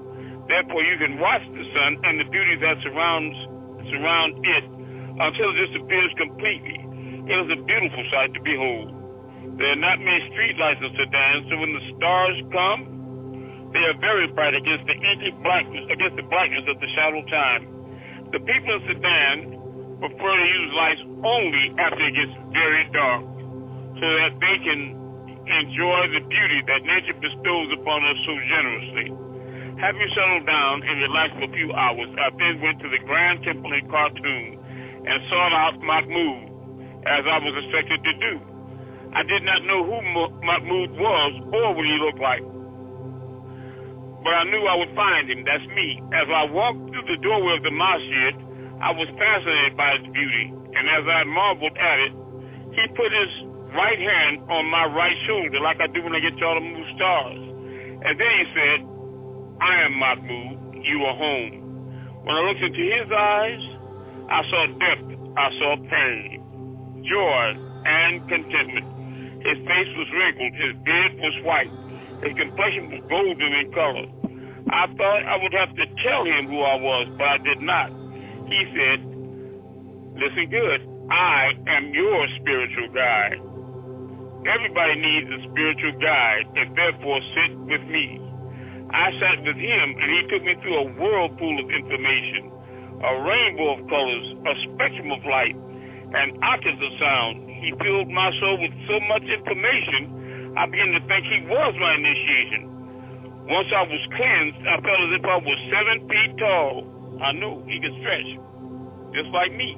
Therefore, you can watch the sun and the beauty that surround it until it disappears completely. It is a beautiful sight to behold. There are not many street lights in Sudan, so when the stars come, they are very bright against the inky blackness, against the blackness of the shadow time. The people of Sudan prefer to use lights only after it gets very dark, so that they can enjoy the beauty that nature bestows upon us so generously. Having settled down and relaxed for a few hours, I then went to the Grand Temple in Khartoum and sought out Mahmoud, as I was expected to do. I did not know who Mahmoud was or what he looked like, but I knew I would find him. That's me. As I walked through the doorway of the masjid, I was fascinated by its beauty, and as I marveled at it, he put his right hand on my right shoulder, like I do when I get y'all to move stars. And then he said, I am Mahmoud, you are home. When I looked into his eyes, I saw depth, I saw pain, joy, and contentment. His face was wrinkled, his beard was white, his complexion was golden in color. I thought I would have to tell him who I was, but I did not. He said, listen good, I am your spiritual guide. Everybody needs a spiritual guide, and therefore sit with me. I sat with him, and he took me through a whirlpool of information, a rainbow of colors, a spectrum of light, and octaves of sound. He filled my soul with so much information, I began to think he was my initiation. Once I was cleansed, I felt as if I was 7 feet tall. I knew he could stretch, just like me.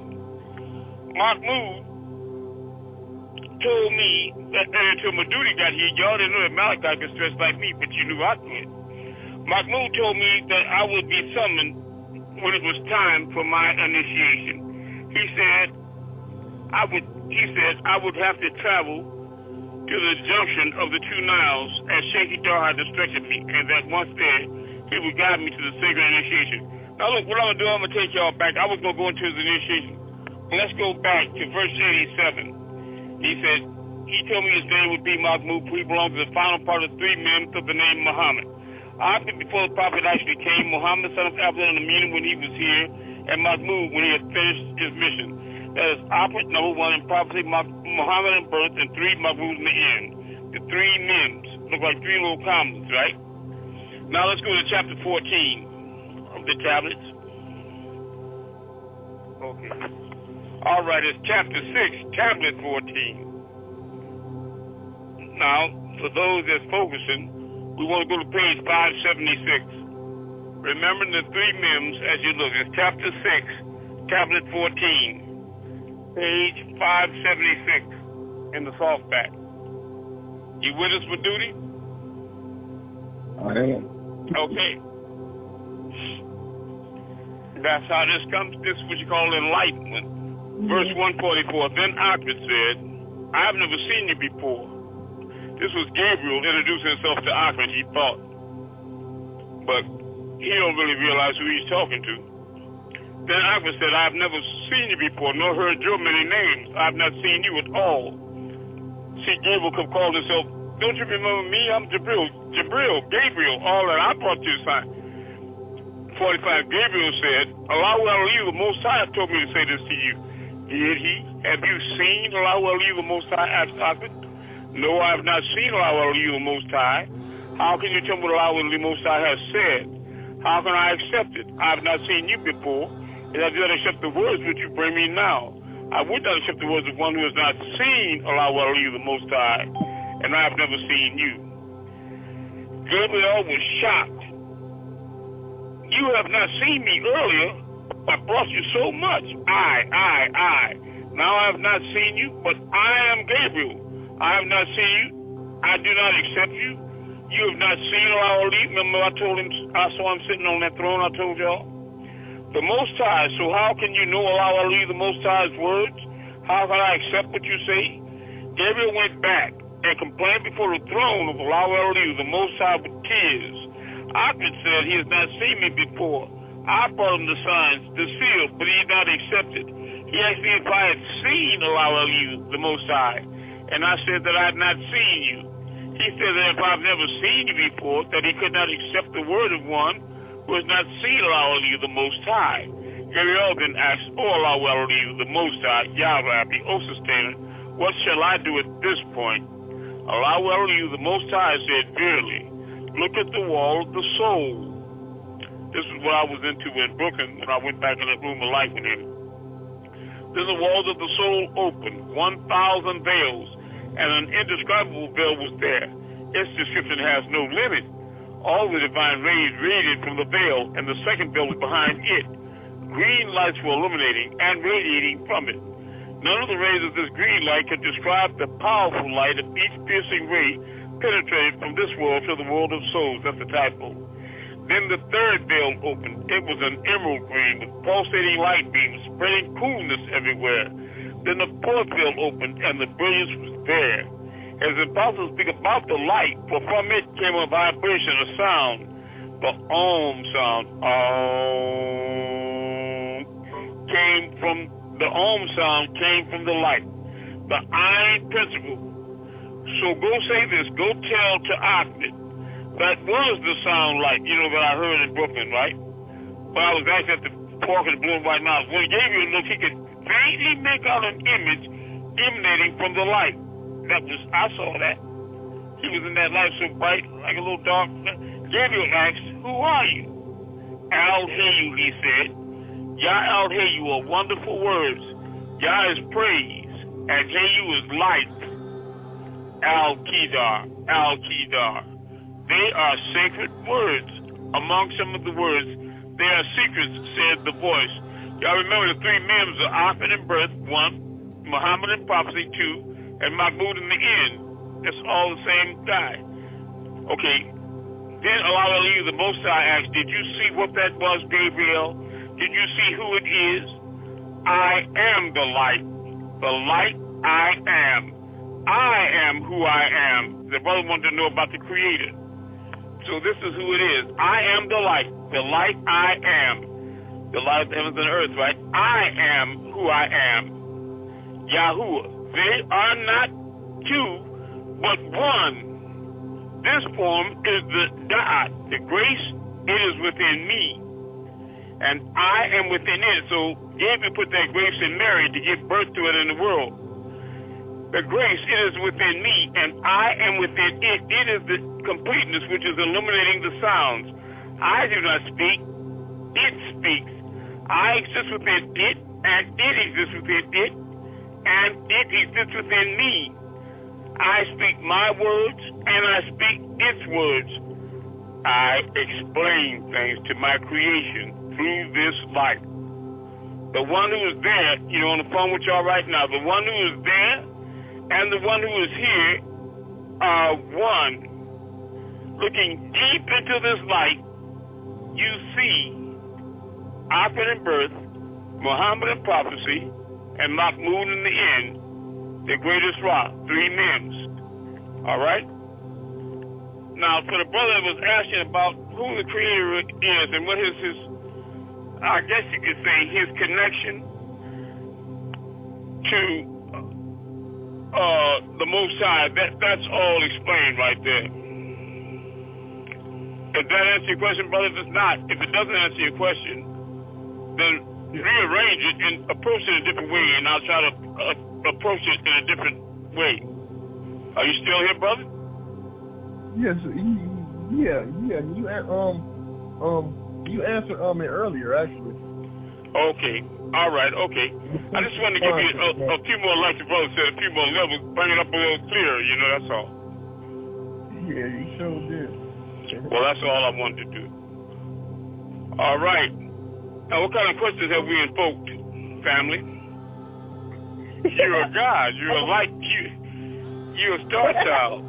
Mahmoud told me that until Madudi got here, y'all didn't know that Malachi could stretch like me, but you knew I could. Mahmoud told me that I would be summoned when it was time for my initiation. He said I would have to travel to the junction of the 2 Niles as Sheikh Idar had instructed me, and that once there, he would guide me to the sacred initiation. Now look, what I'm going to do, I'm going to take y'all back. I was going to go into his initiation. Let's go back to verse 87. He said, he told me his name would be Mahmoud, he belonged to the final part of 3 Miyms of the name Muhammad. After, before the prophet actually came, Muhammad, son of Abdullah, in the meaning when he was here, and Mahmoud when he had finished his mission. That is opposite number 1 in prophecy, Muhammad in birth, and 3 Mahmoud in the end. The 3 Miyms. Look like 3 little commas, right? Now let's go to chapter 14 of the tablets. Okay. All right, it's chapter 6, tablet 14. Now, for those that's focusing, we want to go to page 576. Remembering the 3 Miyms as you look. It's chapter 6, tablet 14. Page 576 in the softback. You with us, Madudi? I am. Okay. That's how this comes. This is what you call enlightenment. Verse 144. Then Ahmed said, I have never seen you before. This was Gabriel introducing himself to Ahmed, he thought. But he don't really realize who he's talking to. Then Ahmed said, I have never seen you before, nor heard your many names. I have not seen you at all. See, Gabriel could call himself, don't you remember me? I'm Gabriel, all that I brought you a sign. 45, Gabriel said, Allahu Ali, the Most High, told me to say this to you. Did he? Have you seen Allahu Ali, the Most High? Asked Ahmed. No, I have not seen Allahu Ali, the Most High. How can you tell me what Allahu Ali, the Most High has said? How can I accept it? I have not seen you before, and I do not accept the words which you bring me now. I would not accept the words of one who has not seen Allahu Ali, the Most High, and I have never seen you. Gabriel was shocked. You have not seen me earlier. I brought you so much. I. Now I have not seen you, but I am Gabriel. I have not seen you. I do not accept you. You have not seen Allahu Ali. Remember I told him, I saw him sitting on that throne, I told y'all? The Most High, so how can you know Allahu Ali, the Most High's words? How can I accept what you say? Gabriel went back and complained before the throne of Allahu Ali, the Most High, with tears. Ahmed said he has not seen me before. I brought him the signs, the seal, but he did not accept it. He asked me if I had seen Allahu Ali, the Most High, and I said that I had not seen you. He said that if I've never seen you before, that he could not accept the word of one who has not seen Allahu Ali, the Most High. Gabriel then asked, O Allahu Ali, the Most High, Ya Rabbi, O Sustainer, what shall I do at this point? Allahu Ali, the Most High, said, verily, look at the wall of the soul. This is what I was into in Brooklyn when I went back in that room of light with him. Then the walls of the soul opened, 1,000 veils, and an indescribable veil was there. Its description has no limit. All the divine rays radiated from the veil, and the second veil was behind it. Green lights were illuminating and radiating from it. None of the rays of this green light could describe the powerful light of each piercing ray penetrated from this world to the world of souls. That's the typo. Then the third veil opened. It was an emerald green with pulsating light beams, spreading coolness everywhere. Then the fourth veil opened, and the brilliance was there. It is impossible to speak about the light, for from it came a vibration, a sound, the Om sound. Came from the Om sound came from the light, the Ayn principle. So go say this, go tell to Ahmed. That was the sound like, that I heard in Brooklyn, right? But I was actually at the Park of the Blue and White Mountains. When he gave you a look, he could faintly make out an image emanating from the light. I saw that. He was in that light so bright, like a little dark. Gabriel asked, who are you? Al-Hayu, he said. Ya Al-Hayu are wonderful words. Ya is praise, and Hayu is light. Al-Qidar. They are sacred words. Among some of the words, they are secrets, said the voice. Y'all remember the three Miyms are Ahmed in birth, 1, Muhammad in prophecy, 2, and Mahmud in the end. That's all the same guy. Okay. Then Allahu Ali, the Most High, asked, did you see what that was, Gabriel? Did you see who it is? I am the light. The light I am. I am who I am. The brother wanted to know about the Creator. So this is who it is. I am the light. The light I am. The light of the heavens and the earth, right? I am who I am. Yahuwah. They are not two, but one. This form is the Da'at, the grace. It is within me. And I am within it. So Gabriel put that grace in Mary to give birth to it in the world. The grace, it is within me, and I am within it. It is the completeness which is illuminating the sounds. I do not speak. It speaks. I exist within it, and it exists within it, and it exists within me. I speak my words, and I speak its words. I explain things to my creation through this light. The one who is there, on the phone with y'all right now, the one who is there and the one who is here are one. Looking deep into this light, you see Ahmed in birth, Muhammad in prophecy, and Mahmud in the end, the greatest rock, 3 Miyms. All right? Now, for the brother that was asking about who the Creator is and what is his, I guess you could say, his connection to the Most High, that's all explained right there. If that answers your question, brother, if it's not, if it doesn't answer your question, then rearrange it and approach it a different way, and I'll try to approach it in a different way. Are you still here, brother? Yes. Yeah. You answered it earlier, actually. Okay. All right. Okay. I just wanted to give you a few more, like the brother said, a few more levels, bring it up a little clearer. You know, that's all. Yeah, you sure did. Well, that's all I wanted to do. All right. Now, what kind of questions have we invoked, family? You're a God. You're a light. You're a star child.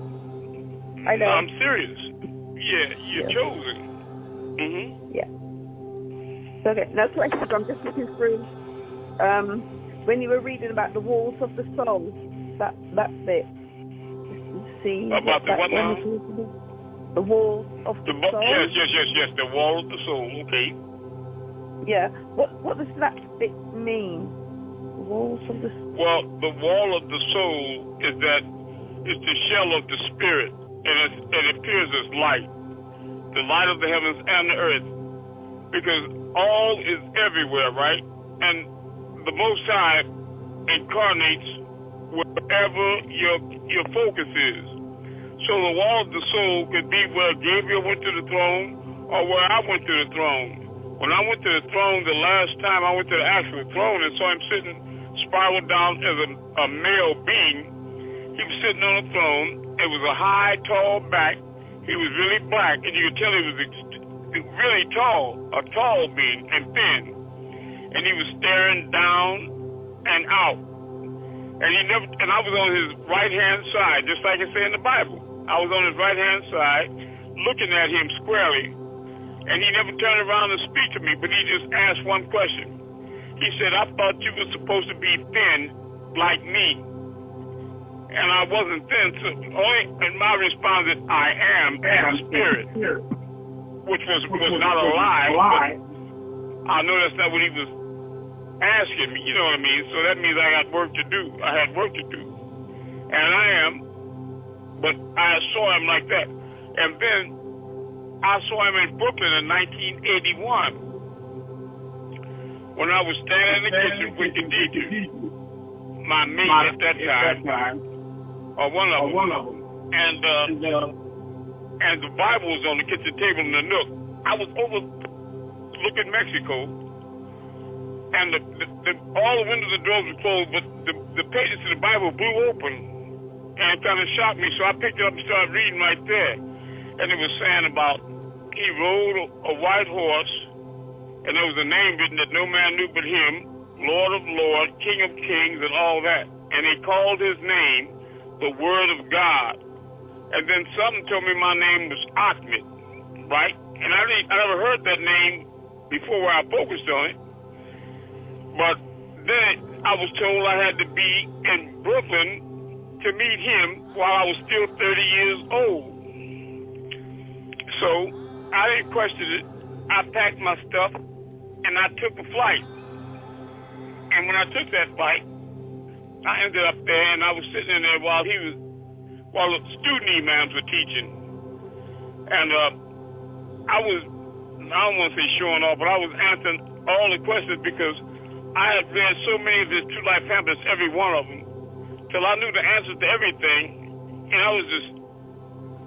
I know. I'm serious. Yeah, you're chosen. Mm-hmm. Yeah. Okay, that's what I'm just looking through. When you were reading about the walls of the soul, that bit. See about the what now? The wall of the soul. Yes. The wall of the soul. Okay. Yeah. What does that bit mean? The walls of the soul. Well, the wall of the soul is that it's the shell of the spirit, and it appears as light, the light of the heavens and the earth, because all is everywhere, right? And the Most High incarnates wherever your focus is. So the wall of the soul could be where Gabriel went to the throne or where I went to the throne. When I went to the throne the last time, I went to the actual throne and saw him sitting spiraled down as a male being. He was sitting on a throne. It was a high, tall back. He was really black, and you could tell he was really tall, a tall being and thin. And he was staring down and out. And I was on his right-hand side, just like it says in the Bible. I was on his right-hand side, looking at him squarely. And he never turned around to speak to me, but he just asked one question. He said, I thought you were supposed to be thin like me. And I wasn't thin, and my response is, I am spirit, which was not a lie, but I know that's not what he was asking me, you know what I mean? So that means I got work to do. I had work to do. And I am, but I saw him like that. And then I saw him in Brooklyn in 1981 when I was standing in the kitchen with Khadijah, my mate at that time. Or one of them. And the Bible was on the kitchen table in the nook. I was overlooking Mexico, and all the windows and doors were closed, but the pages of the Bible blew open, and it kind of shocked me. So I picked it up and started reading right there, and it was saying about he rode a white horse, and there was a name written that no man knew but him, Lord of Lords, King of Kings, and all that. And they called his name the Word of God. And then something told me my name was Ahmed, right? And I never heard that name before where I focused on it. But then I was told I had to be in Brooklyn to meet him while I was still 30 years old. So I didn't question it. I packed my stuff and I took a flight. And when I took that flight, I ended up there, and I was sitting in there while the student imams were teaching. And I don't want to say showing off, but I was answering all the questions because I had read so many of his True Life pamphlets, every one of them, till I knew the answers to everything. And I was just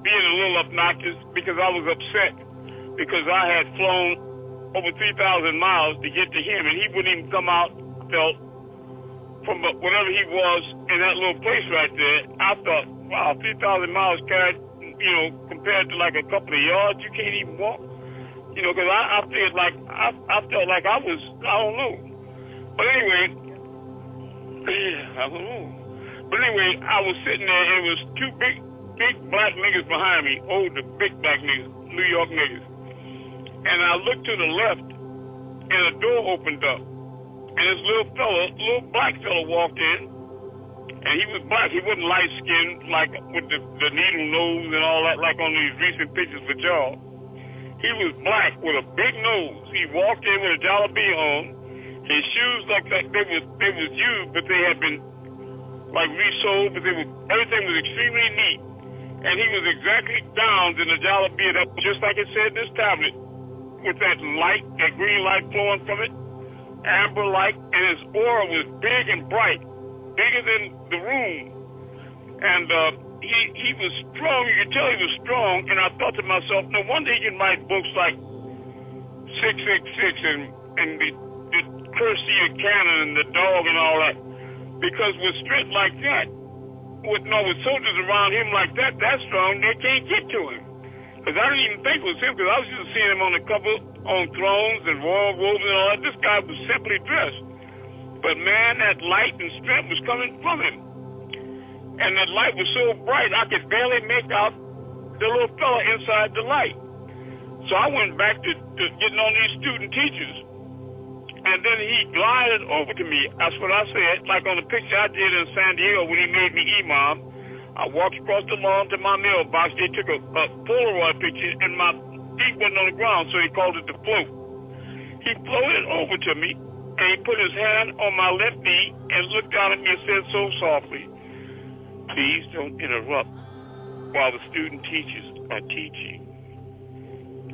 being a little obnoxious because I was upset because I had flown over 3,000 miles to get to him, and he wouldn't even come out, from wherever he was in that little place right there. I thought, wow, 3,000 miles carried, compared to like a couple of yards, you can't even walk. Because I felt like I was, I don't know. But anyway, I don't know. But anyway, I was sitting there, and it was two big black niggas behind me, older, big black niggas, New York niggas. And I looked to the left, and a door opened up. And this little black fella walked in, and he was black. He wasn't light-skinned, like with the needle nose and all that, like on these recent pictures with y'all. He was black with a big nose. He walked in with a jalabia on. His shoes looked like they was used, but they had been like resold, but everything was extremely neat. And he was exactly down in the jalabiyah, just like it said in this tablet, with that light, that green light flowing from it, amber light, and his aura was big and bright, bigger than the room. And he was strong. You could tell he was strong. And I thought to myself, no wonder he can write books like 666 and the Cursia Cannon and the dog and all that. Because with strength like that, with soldiers around him like that strong, they can't get to him. Because I didn't even think it was him, because I was just seeing him on the cover, on thrones and royal robes and all that. This guy was simply dressed. But man, that light and strength was coming from him. And that light was so bright, I could barely make out the little fella inside the light. So I went back to getting on these student teachers. And then he glided over to me. That's what I said. Like on the picture I did in San Diego when he made me imam. I walked across the lawn to my mailbox. They took a Polaroid picture, and my feet wasn't on the ground, so he called it the float. He floated over to me, and he put his hand on my left knee and looked down at me and said so softly, "Please don't interrupt while the student teachers are teaching."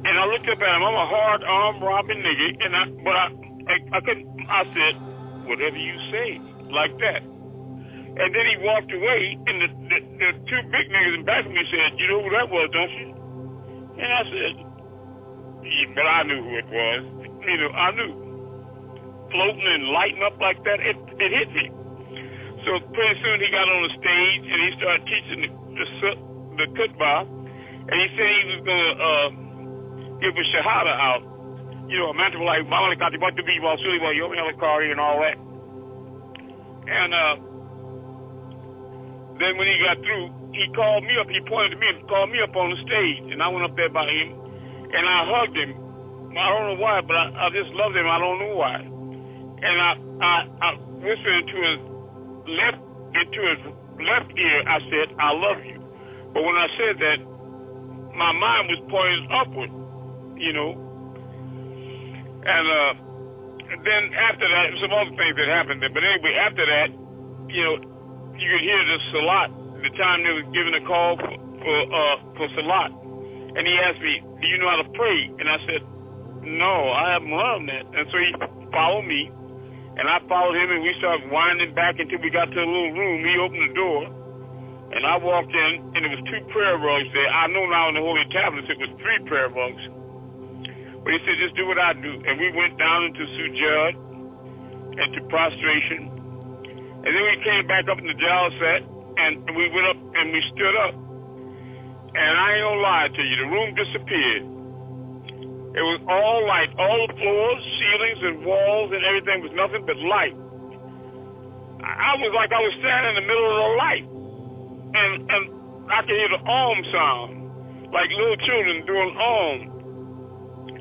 And I looked up at him. I'm a hard arm robbing nigga, and I couldn't. I said, "Whatever you say," like that. And then he walked away, and the two big niggas in back of me said, "You know who that was, don't you?" And I said, "Yeah, but I knew who it was. You know, I knew." Floating and lighting up like that, it hit me. So pretty soon he got on the stage, and he started teaching the khutbah, and he said he was going to give a shahada out. You know, a man like, "Mama got to be while silly while you're in the car and all that." And then when he got through, he called me up. He pointed to me and called me up on the stage. And I went up there by him, and I hugged him. I don't know why, but I just loved him. I don't know why. And I whispered into his left ear, I said, "I love you." But when I said that, my mind was pointed upward, you know. And then after that, some other things that happened there. But anyway, after that, you know, you could hear the salat, the time they was giving a call for salat. And he asked me, "Do you know how to pray?" And I said, "No, I haven't learned that." And so he followed me, and I followed him, and we started winding back until we got to a little room. He opened the door, and I walked in, and there was 2 prayer rugs there. I know now in the Holy Tablets it was 3 prayer rugs. But he said, "Just do what I do." And we went down into sujud, into prostration. And then we came back up in the jalsat, and we went up and we stood up. And I ain't gonna lie to you, the room disappeared. It was all light. All the floors, ceilings, and walls and everything was nothing but light. I was like I was standing in the middle of the light. And I could hear the sound, like little children doing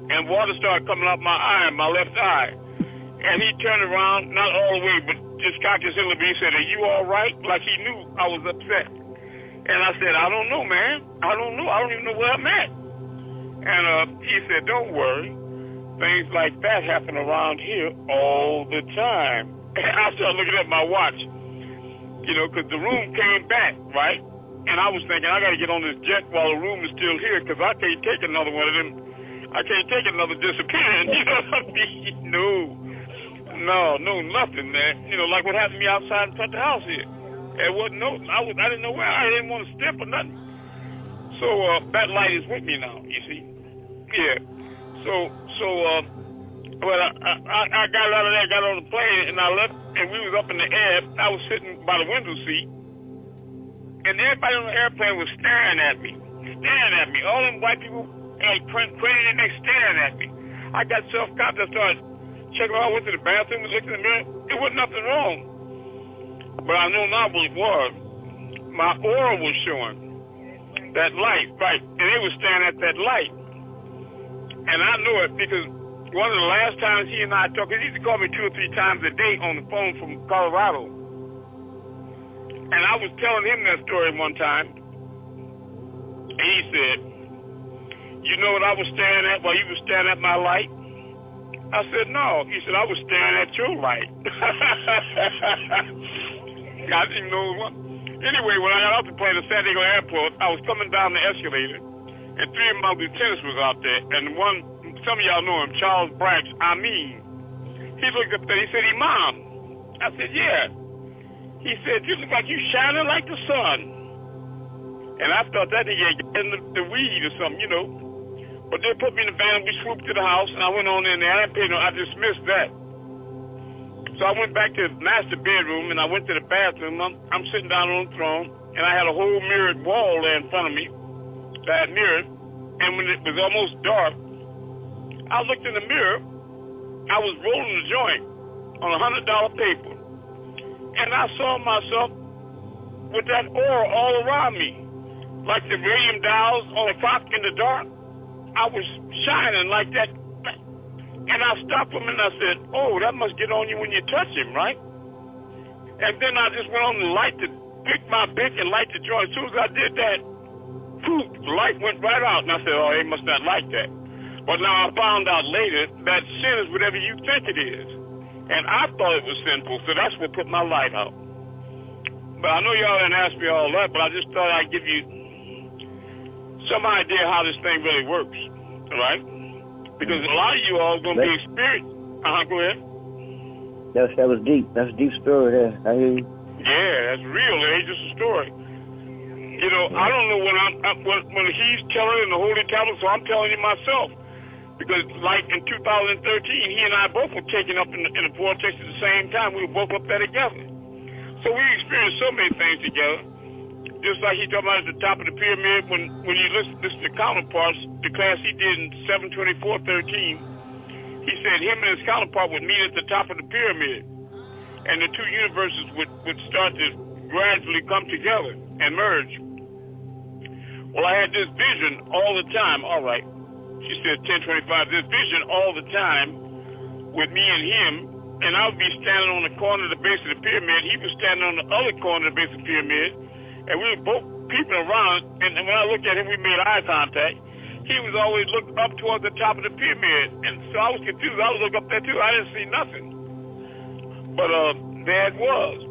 And water started coming out my eye, my left eye. And he turned around, not all the way, but just cocked his head and he said, "Are you all right?" Like he knew I was upset. And I said, "I don't know, man. I don't know. I don't even know where I'm at." And he said, "Don't worry. Things like that happen around here all the time." And I started looking at my watch, you know, because the room came back, right? And I was thinking, I got to get on this jet while the room is still here because I can't take another one of them. I can't take another disappearance, you know what I mean? No, nothing, man. You know, like what happened to me outside in front of the house here. It wasn't I didn't know where. I didn't want to step or nothing. So that light is with me now, you see. Yeah. But I got out of there, got on the plane, and I left, and we was up in the air. I was sitting by the window seat, and everybody on the airplane was staring at me. All them white people craning their necks staring at me. I got self-conscious. I started checking out. I went to the bathroom and looked in the mirror. There wasn't nothing wrong. But I know now what it was. My aura was showing. That light, right. And they were staring at that light. And I knew it because one of the last times he and I talked, he used to call me 2 or 3 times a day on the phone from Colorado. And I was telling him that story one time. And he said, "You know what I was staring at while you were staring at my light?" I said, "No." He said, "I was staring at your light." I didn't know what. Anyway, when I got off the plane at San Diego Airport, I was coming down the escalator, and three of my lieutenants was out there, and one, some of y'all know him, Charles Branch, Amun. He looked up there, he said, Imam. I said, yeah. He said, you look like you shining like the sun. And I thought that nigga in the weed or something, you know. But they put me in the van, we swooped to the house, and I went on in there. I dismissed that. So I went back to the master bedroom, and I went to the bathroom. I'm sitting down on the throne, and I had a whole mirrored wall there in front of me that I mirrored. And when it was almost dark, I looked in the mirror. I was rolling a joint on $100 paper. And I saw myself with that aura all around me. Like the radium dials on a clock in the dark. I was shining like that. And I stopped him and I said, oh, that must get on you when you touch him, right? And then I just went on to pick my bic and light the joint. As soon as I did that, poof, the light went right out. And I said, oh, they must not like that. But now I found out later that sin is whatever you think it is. And I thought it was sinful, so that's what put my light out. But I know y'all didn't ask me all that, but I just thought I'd give you some idea how this thing really works, right? Because a lot of you all are going to be experienced. Go ahead. That was deep. That's a deep story there. I hear you. Yeah, that's real. It ain't just a story. You know, I don't know when he's telling in the Holy Tablet, so I'm telling you myself. Because like in 2013, he and I both were taken up in the vortex at the same time. We were both up there together. So we experienced so many things together. Just like he talking about at the top of the pyramid, when you listen to counterparts, the class he did in 7/24/13, he said him and his counterpart would meet at the top of the pyramid, and the two universes would start to gradually come together and merge. Well, I had this vision all the time. All right, she said 10:25. This vision all the time with me and him, and I would be standing on the corner of the base of the pyramid. He was standing on the other corner of the base of the pyramid. And we were both peeping around, and when I looked at him, we made eye contact. He was always looking up towards the top of the pyramid, and so I was confused. I was looking up there, too. I didn't see nothing. But there it was.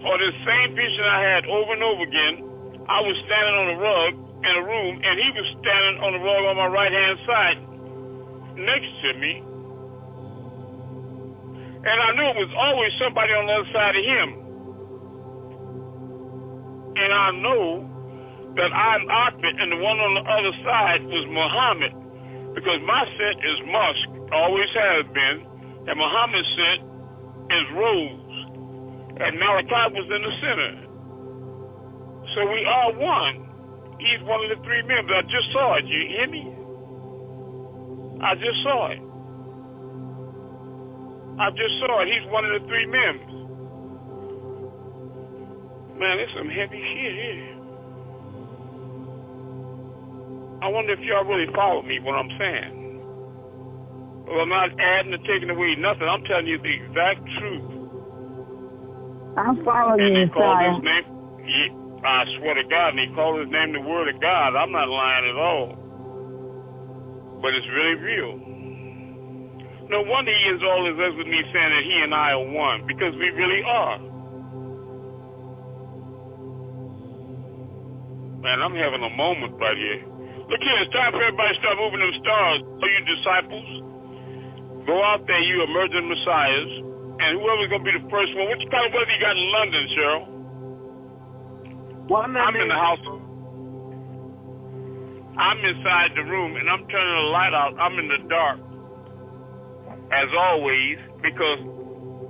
Or this same vision I had over and over again, I was standing on a rug in a room, and he was standing on the rug on my right-hand side next to me. And I knew it was always somebody on the other side of him. And I know that I'm Ahmed, and the one on the other side was Muhammad, because my scent is musk, always has been, and Muhammad's scent is rose, and Malachi was in the center. So we are one. He's one of the three members. I just saw it. You hear me? I just saw it. I just saw it. He's one of the three members. Man, there's some heavy shit here. I wonder if y'all really follow me, what I'm saying. Well, I'm not adding or taking away nothing. I'm telling you the exact truth. I'm following you, Sire. I swear to God, and he called his name the Word of God. I'm not lying at all. But it's really real. No wonder he is all as with me saying that he and I are one, because we really are. Man, I'm having a moment right here. Look here, it's time for everybody to start moving them stars. All you disciples, go out there, you emerging messiahs, and whoever's going to be the first one. What kind of weather you got in London, Cheryl? I'm in the house. I'm inside the room, and I'm turning the light out. I'm in the dark, as always, because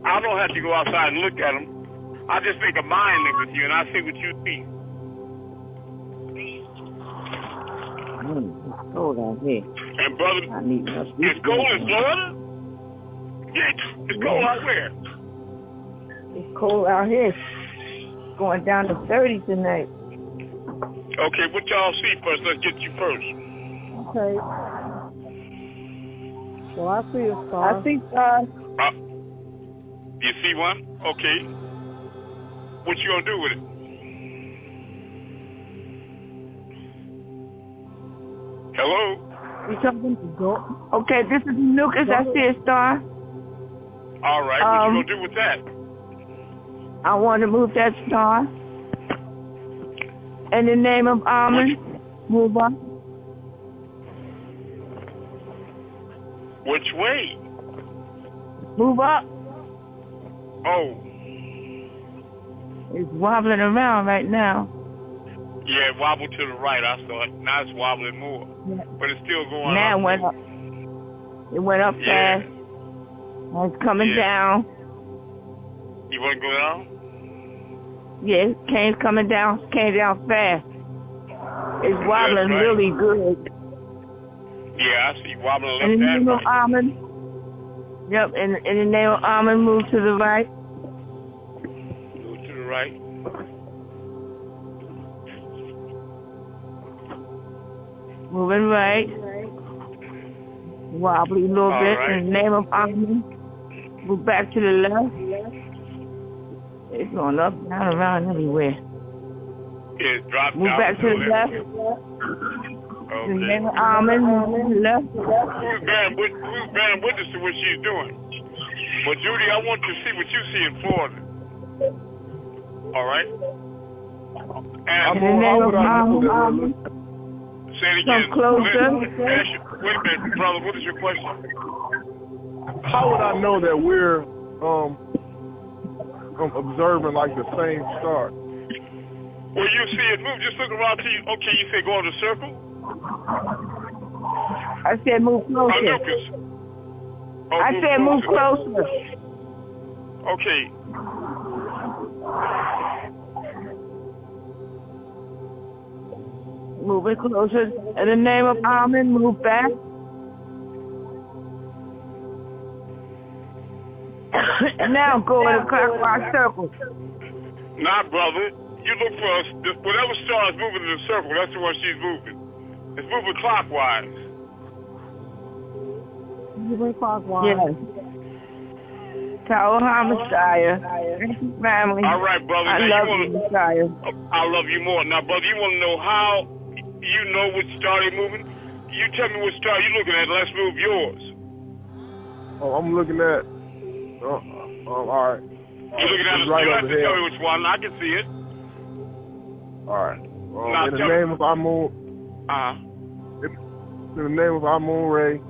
I don't have to go outside and look at them. I just make a mind link with you, and I see what you see. It's cold out here. And brother, it's cold in Florida? Yeah, it's cold out where? It's cold out here. It's going down to 30 tonight. Okay, what y'all see first? Let's get you first. Okay. Well, I see a star. I see stars. You see one? Okay. What you gonna do with it? Hello? You talking to go? Okay, this is Lucas. I see a star. All right, what you gonna do with that? I want to move that star. In the name of Amun, move up. Which way? Move up. Oh. It's wobbling around right now. Yeah, it wobbled to the right, I saw it. Now it's wobbling more. Yeah. But it's still going now up. Now it went up. It went up fast. Now it's coming down. You want to go down? Yes, Kane's coming down. Came down fast. It's wobbling really good. Yeah, I see wobbling left in the name and of right. Amun. Yep, in the name of Amun, move to the right. Move to the right. Moving right. Wobbly a little bit. Right. In the name of Amun, move back to the left. It's going up, down, around, everywhere. It dropped move down back to the left. Okay. In the name of Amun, move to the left. Who's bearing witness to what she's doing? But Judy, I want to see what you see in Florida. All right? And in the name of Amun, say it again. come closer. Wait a minute, brother. What is your question? How would I know that we're observing like the same star? Well, you see it move. Just look around to you. Okay, you say go in a circle? I said move closer. I said move closer. Okay. Moving closer. In the name of Amun, move back. Now go in a clockwise circle. Nah, brother. You look for us. Whatever star is moving in the circle, that's the one she's moving. It's moving clockwise. Moving clockwise. Yes. Tower Messiah. Family. All right, brother. I love you, Messiah. I love you more. Now, brother, you want to know how you know which star they're moving? You tell me what star you're looking at. Let's move yours. Oh, I'm looking at. All right. You're looking at it. Right You have to over tell me which one. I can see it. All right. Now, in the name of Amun. In the name of Amun-Rayay,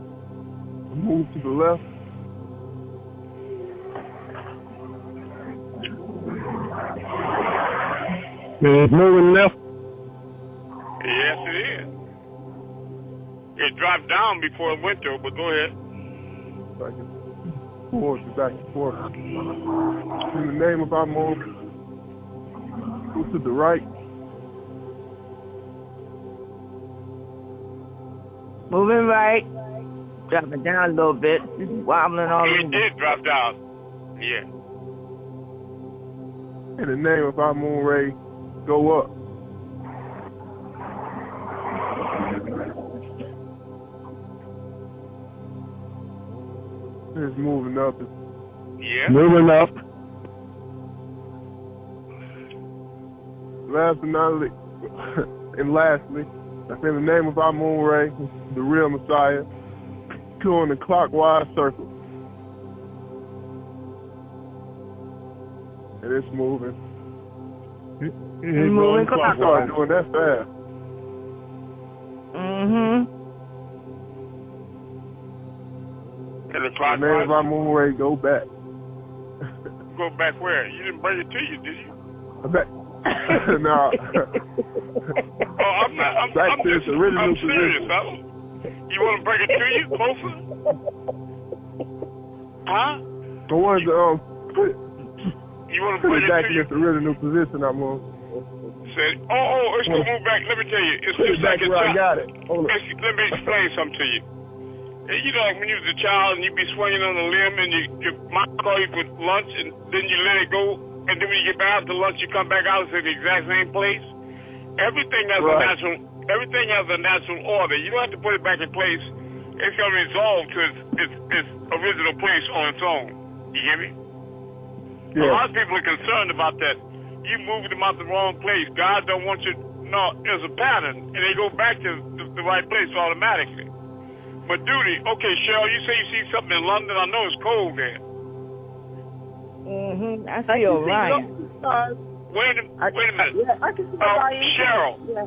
move to the left. It's moving left. Yes, it is. It dropped down before it went to, but go ahead. Back and forth. In the name of Amun, move to the right. Moving right. Dropping down a little bit. Just wobbling all over. It did drop down. Yeah. In the name of Amun-Rayay, go up. It's moving up. Yeah. Moving up. Last but not least, and lastly, that's in the name of Amun-Rayay, the real Messiah, go in the clockwise circle. And it's moving. It's moving clockwise. Doing that fast. In the In clockwise. the name of Amun-Rayay, go back. Go back where? You didn't bring it to you, did you? Back. No. I'm not. I'm serious, huh? You want to bring it to you closer? Huh? I wanted to You want to put bring it back to in you? its original position. I'm on. Said, it's gonna move back. Let me tell you, it's Put just it back like a where I child. got it. Hold on. Let me explain something to you. You know, like when you was a child and you be swinging on a limb and your mom call you for lunch and then you let it go, and then when you get back after lunch, you come back out to the exact same place. Everything has everything has a natural order. You don't have to put it back in place. It's gonna resolve to its original place on its own. You hear me? Yeah. A lot of people are concerned about that. You moving them out the wrong place. God don't want you. No, there's a pattern, and they go back to the right place automatically. But duty, okay, Cheryl, you say you see something in London. I know it's cold there. I feel right. Wait a minute. Yeah, I can see Orion. Cheryl. Yeah.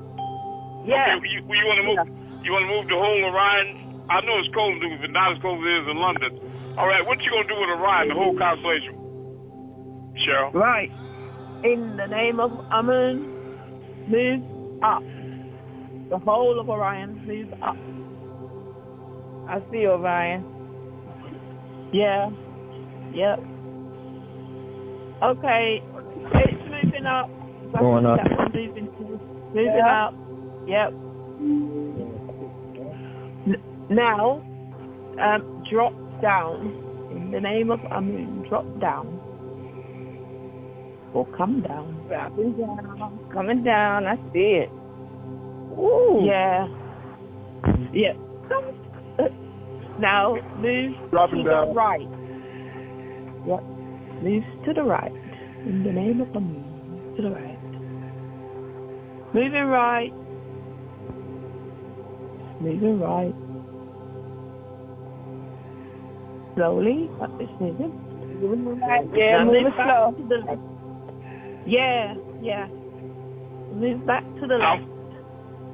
Yeah. Okay, you want to move? Yeah. You want to move the whole Orion? I know it's cold, but not as cold as it is in London. All right, what you gonna do with Orion, the whole constellation? Cheryl. Right. In the name of Amun, move up. The whole of Orion moves up. I see Orion. Yeah. Yep. Okay. It's moving up. Going up. Moving up. Yep. Now, drop down. In the name of Amun, drop down. Or come down. Dropping down. Coming down. I see it. Ooh. Yeah. Yeah. Now, move Dropping to down. the right. Yep. Move to the right. In the name of Amun. To the right. Moving right. Moving right. Slowly. It's moving. Moving right. Yeah, now move slow. to the left. Yeah, yeah. Move back to the left.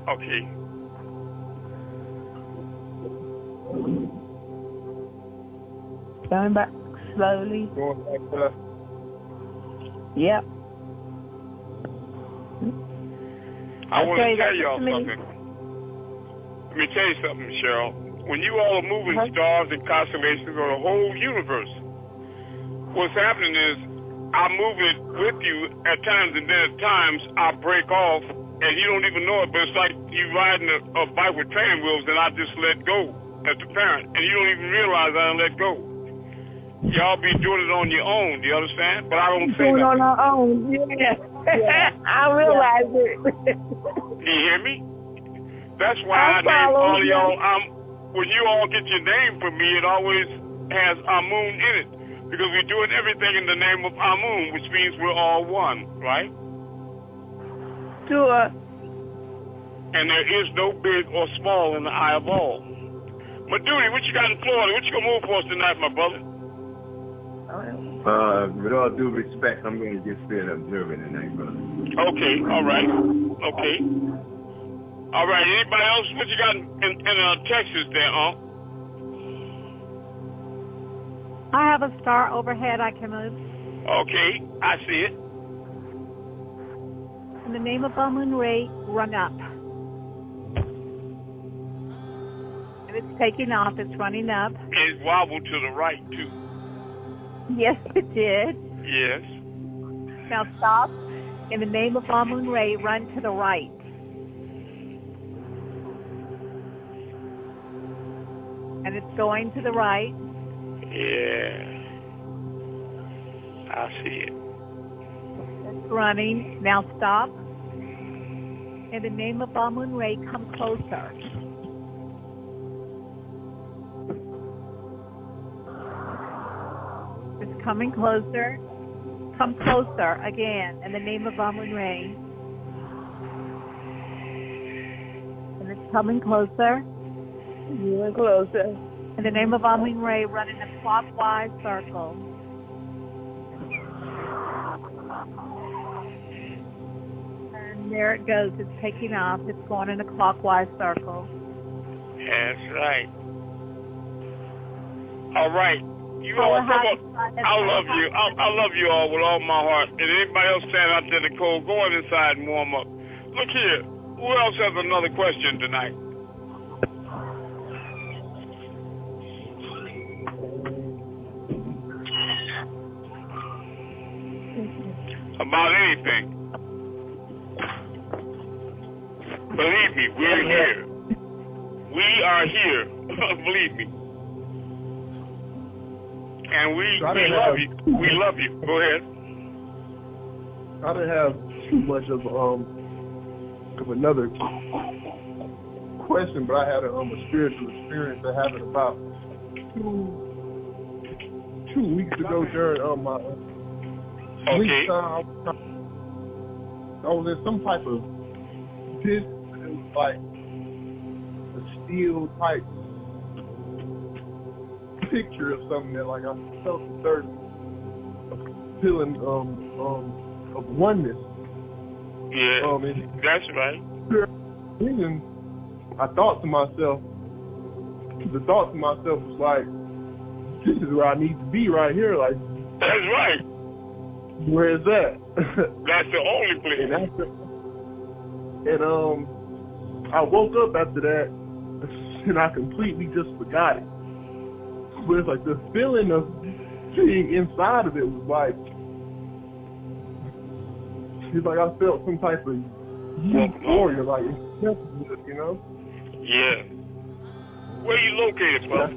Okay. Going back slowly. Going back to Yep. I want to Okay, tell y'all that's me. something. Let me tell you something, Cheryl. When you all are moving stars and constellations or the whole universe, what's happening is I'm moving with you at times, and then at times I break off, and you don't even know it, but it's like you riding a bike with training wheels, and I just let go as the parent, and you don't even realize I done let go. Y'all be doing it on your own, do you understand? But I don't say Doing nothing. on our own. Yeah. I realize it. Do you hear me? That's why I name all of y'all. When you all get your name from me, it always has Amun in it. Because we're doing everything in the name of Amun, which means we're all one, right? Sure. And there is no big or small in the eye of all. Madudi, what you got in Florida? What you gonna move for us tonight, my brother? With all due respect, I'm going to just stay observing tonight, brother. Okay, all right. Okay. All right, anybody else? What you got in Texas there, I have a star overhead I can move. Okay, I see it. In the name of Amun-Rayay, run up. And it's taking off. It's running up. It wobbled to the right, too. Yes, it did. Yes. Now stop. In the name of Amun-Rayay, run to the right. And it's going to the right. Yeah. I see it. It's running. Now stop. In the name of Amun-Rayay, come closer. It's coming closer. Come closer again. In the name of Amun-Rayay. And it's coming closer. Even closer. In the name of Amun-Rayay, run in a clockwise circle. And there it goes. It's taking off. It's going in a clockwise circle. That's right. All right. You Oh, all, I I love you. I love you all with all my heart. And anybody else standing out there in the cold, go on inside and warm up. Look here. Who else has another question tonight? About anything. Believe me, we're here. We are here. Believe me. And we love you. We love you. Go ahead. I didn't have too much of another question, but I had a spiritual experience that happened about 2 weeks ago during my sleep time. I was in some type of pit. It was like a steel type picture of something that, like, I felt the third feeling a of oneness. Yeah, that's right. And I thought to myself, the thought to myself was like, this is where I need to be right here. Like, that's right. Where is that? That's the only place. And I woke up after that, and I completely just forgot it. But it's like the feeling of being inside of it was like, it's like I felt some type of euphoria, like, you know? Yeah. Where you located, brother?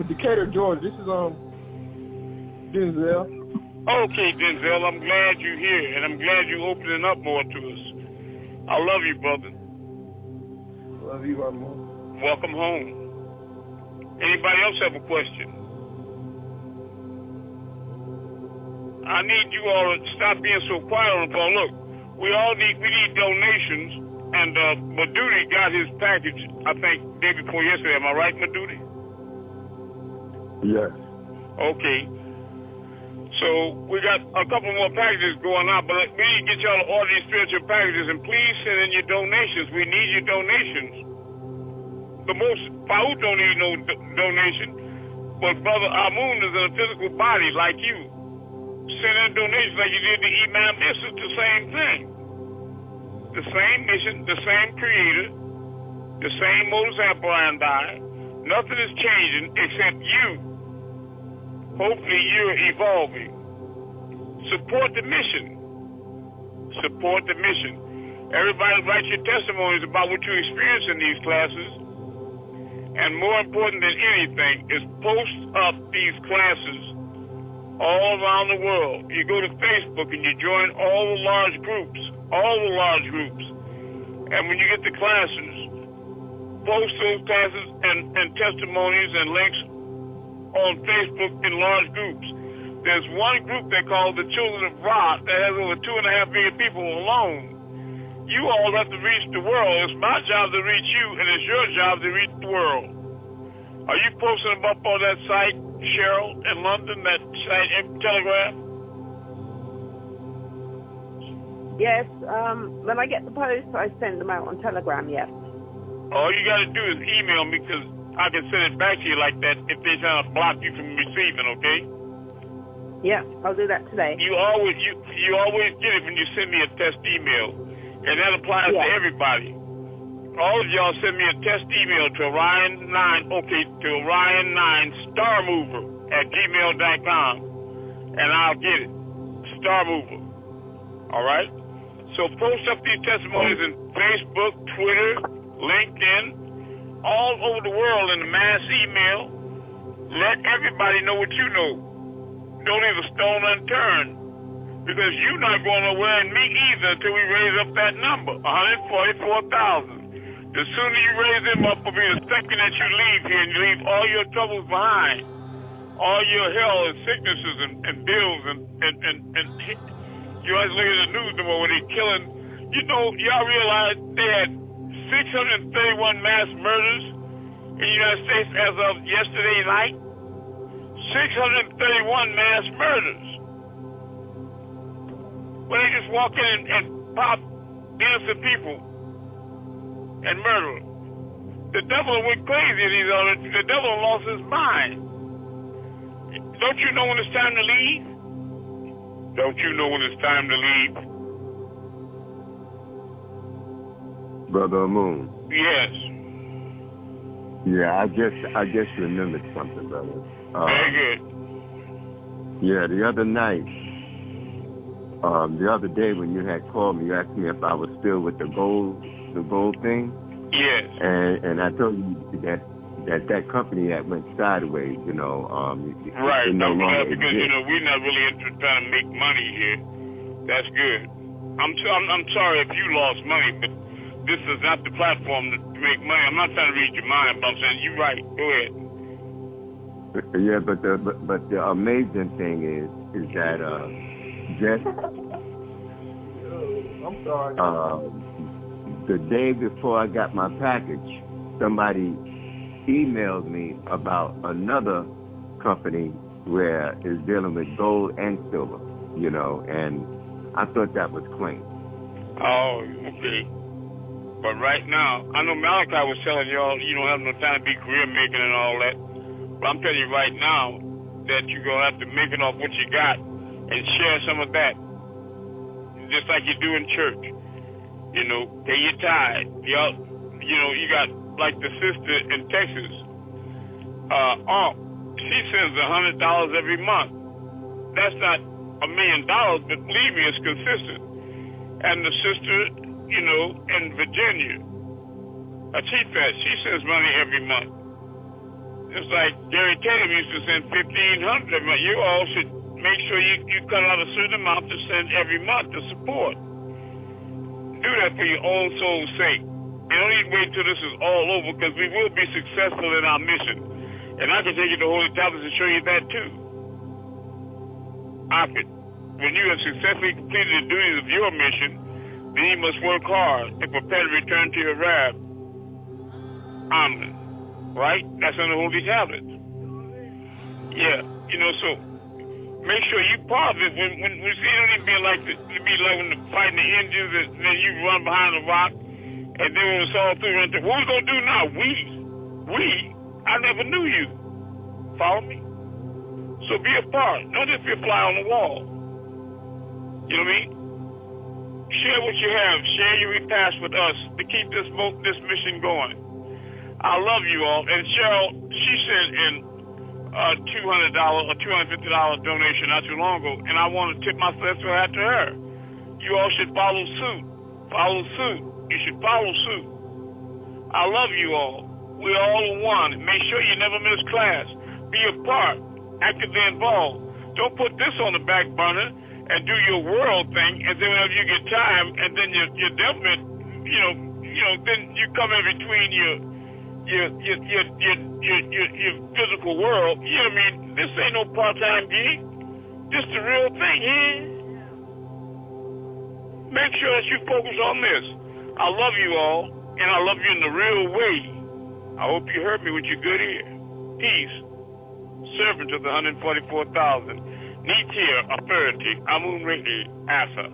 Decatur, Georgia. This is Denzel. Okay, Denzel, I'm glad you're here, and I'm glad you're opening up more to us. I love you, brother. Love you, Amun. Welcome home. Anybody else have a question? I need you all to stop being so quiet on the phone. Look, we need donations, and Madudi got his package, I think, day before yesterday. Am I right, Madudi? Yes. Okay. So we got a couple more packages going out, but we need to get y'all to order these spiritual packages, and please send in your donations. We need your donations. The most, Paut don't need no donation, but Brother Amun is in a physical body like you. Send in donations like you did to Imam. This is the same thing. The same mission, the same creator, the same modus operandi. Nothing is changing except you. Hopefully you're evolving. Support the mission. Support the mission. Everybody write your testimonies about what you experience in these classes. And more important than anything is post up these classes all around the world. You go to Facebook and you join all the large groups. And when you get the classes, post those classes and testimonies and links on Facebook in large groups. There's one group they call the Children of Ra that has over 2.5 million people alone. You all have to reach the world. It's my job to reach you, and it's your job to reach the world. Are you posting them up on that site, Cheryl, in London, that site, Telegraph? Yes, when I get the post, I send them out on Telegram, yes. All you got to do is email me, because I can send it back to you like that if they're trying to block you from receiving, okay? Yeah, I'll do that today. You always get it when you send me a test email, and that applies to everybody. All of y'all send me a test email to Orion9starmover@gmail.com, and I'll get it. Star Mover. All right? So post up these testimonies in Facebook, Twitter, LinkedIn, all over the world in the mass email. Let everybody know what you know. Don't leave a stone unturned, because you're not going nowhere, and me either, until we raise up that number, 144,000. The sooner you raise them up will be the second that you leave here, and you leave all your troubles behind, all your hell and sicknesses and bills, and you always look at the news tomorrow when they're killing. You know, y'all realize they had 631 mass murders in the United States as of yesterday night. 631 mass murders. Where they just walk in and pop innocent people and murder them. The devil went crazy in these other. The devil lost his mind. Don't you know when it's time to leave? Don't you know when it's time to leave? Brother Amun. Yes. Yeah, I just remembered something, brother. Very good. Yeah, the other night, the other day when you had called me, you asked me if I was still with the gold thing. Yes. And I told you that company that went sideways, you know. Right. No longer because exists. you know we're not really interested in trying to make money here. That's good. I'm sorry if you lost money, but this is not the platform to make money. I'm not trying to read your mind, but I'm saying you're right. Go ahead. Yeah, but the amazing thing is that just I'm sorry. The day before I got my package, somebody emailed me about another company where it's dealing with gold and silver, you know, and I thought that was clean. Oh, okay. But right now, I know Malachi was telling y'all you don't have no time to be career making and all that. But I'm telling you right now that you're going to have to make it off what you got and share some of that. Just like you do in church. You know, pay your tithe. Y'all, you know, you got like the sister in Texas. She sends $100 every month. That's not $1 million, but believe me, it's consistent. And the sister, you know, in Virginia, she sends money every month. It's like Gary Tatum used to send $1,500 every month. You all should make sure you cut out a certain amount to send every month to support. Do that for your own soul's sake. You don't need to wait until this is all over, because we will be successful in our mission. And I can take you to Holy Tablets and show you that too. I could. When you have successfully completed the duties of your mission, then you must work hard and prepare to return to your Rab. Amen. Right? That's on the Holy Tablets. Yeah. You know, so make sure you part of it. When you see it, don't be like when they're fighting the engines, and then you run behind the rock, and then when it's all through, what we gonna do now? I never knew you. Follow me? So be a part. Don't just be a fly on the wall. You know what I mean? Share what you have. Share your repast with us to keep this mission going. I love you all. And Cheryl, she sent in a $200 or $250 donation not too long ago, and I want to tip my special hat to her. You all should follow suit. Follow suit. You should follow suit. I love you all. We're all one. Make sure you never miss class. Be a part. Actively involved. Don't put this on the back burner and do your world thing, and then whenever you get time, and then your development, you know, then you come in between your physical world. You know what I mean? This ain't no part-time gig. This the real thing. Make sure that you focus on this. I love you all, and I love you in the real way. I hope you heard me with your good ear. Peace. Servant of the 144,000. Need here authority. Amun-Rayay. Asa.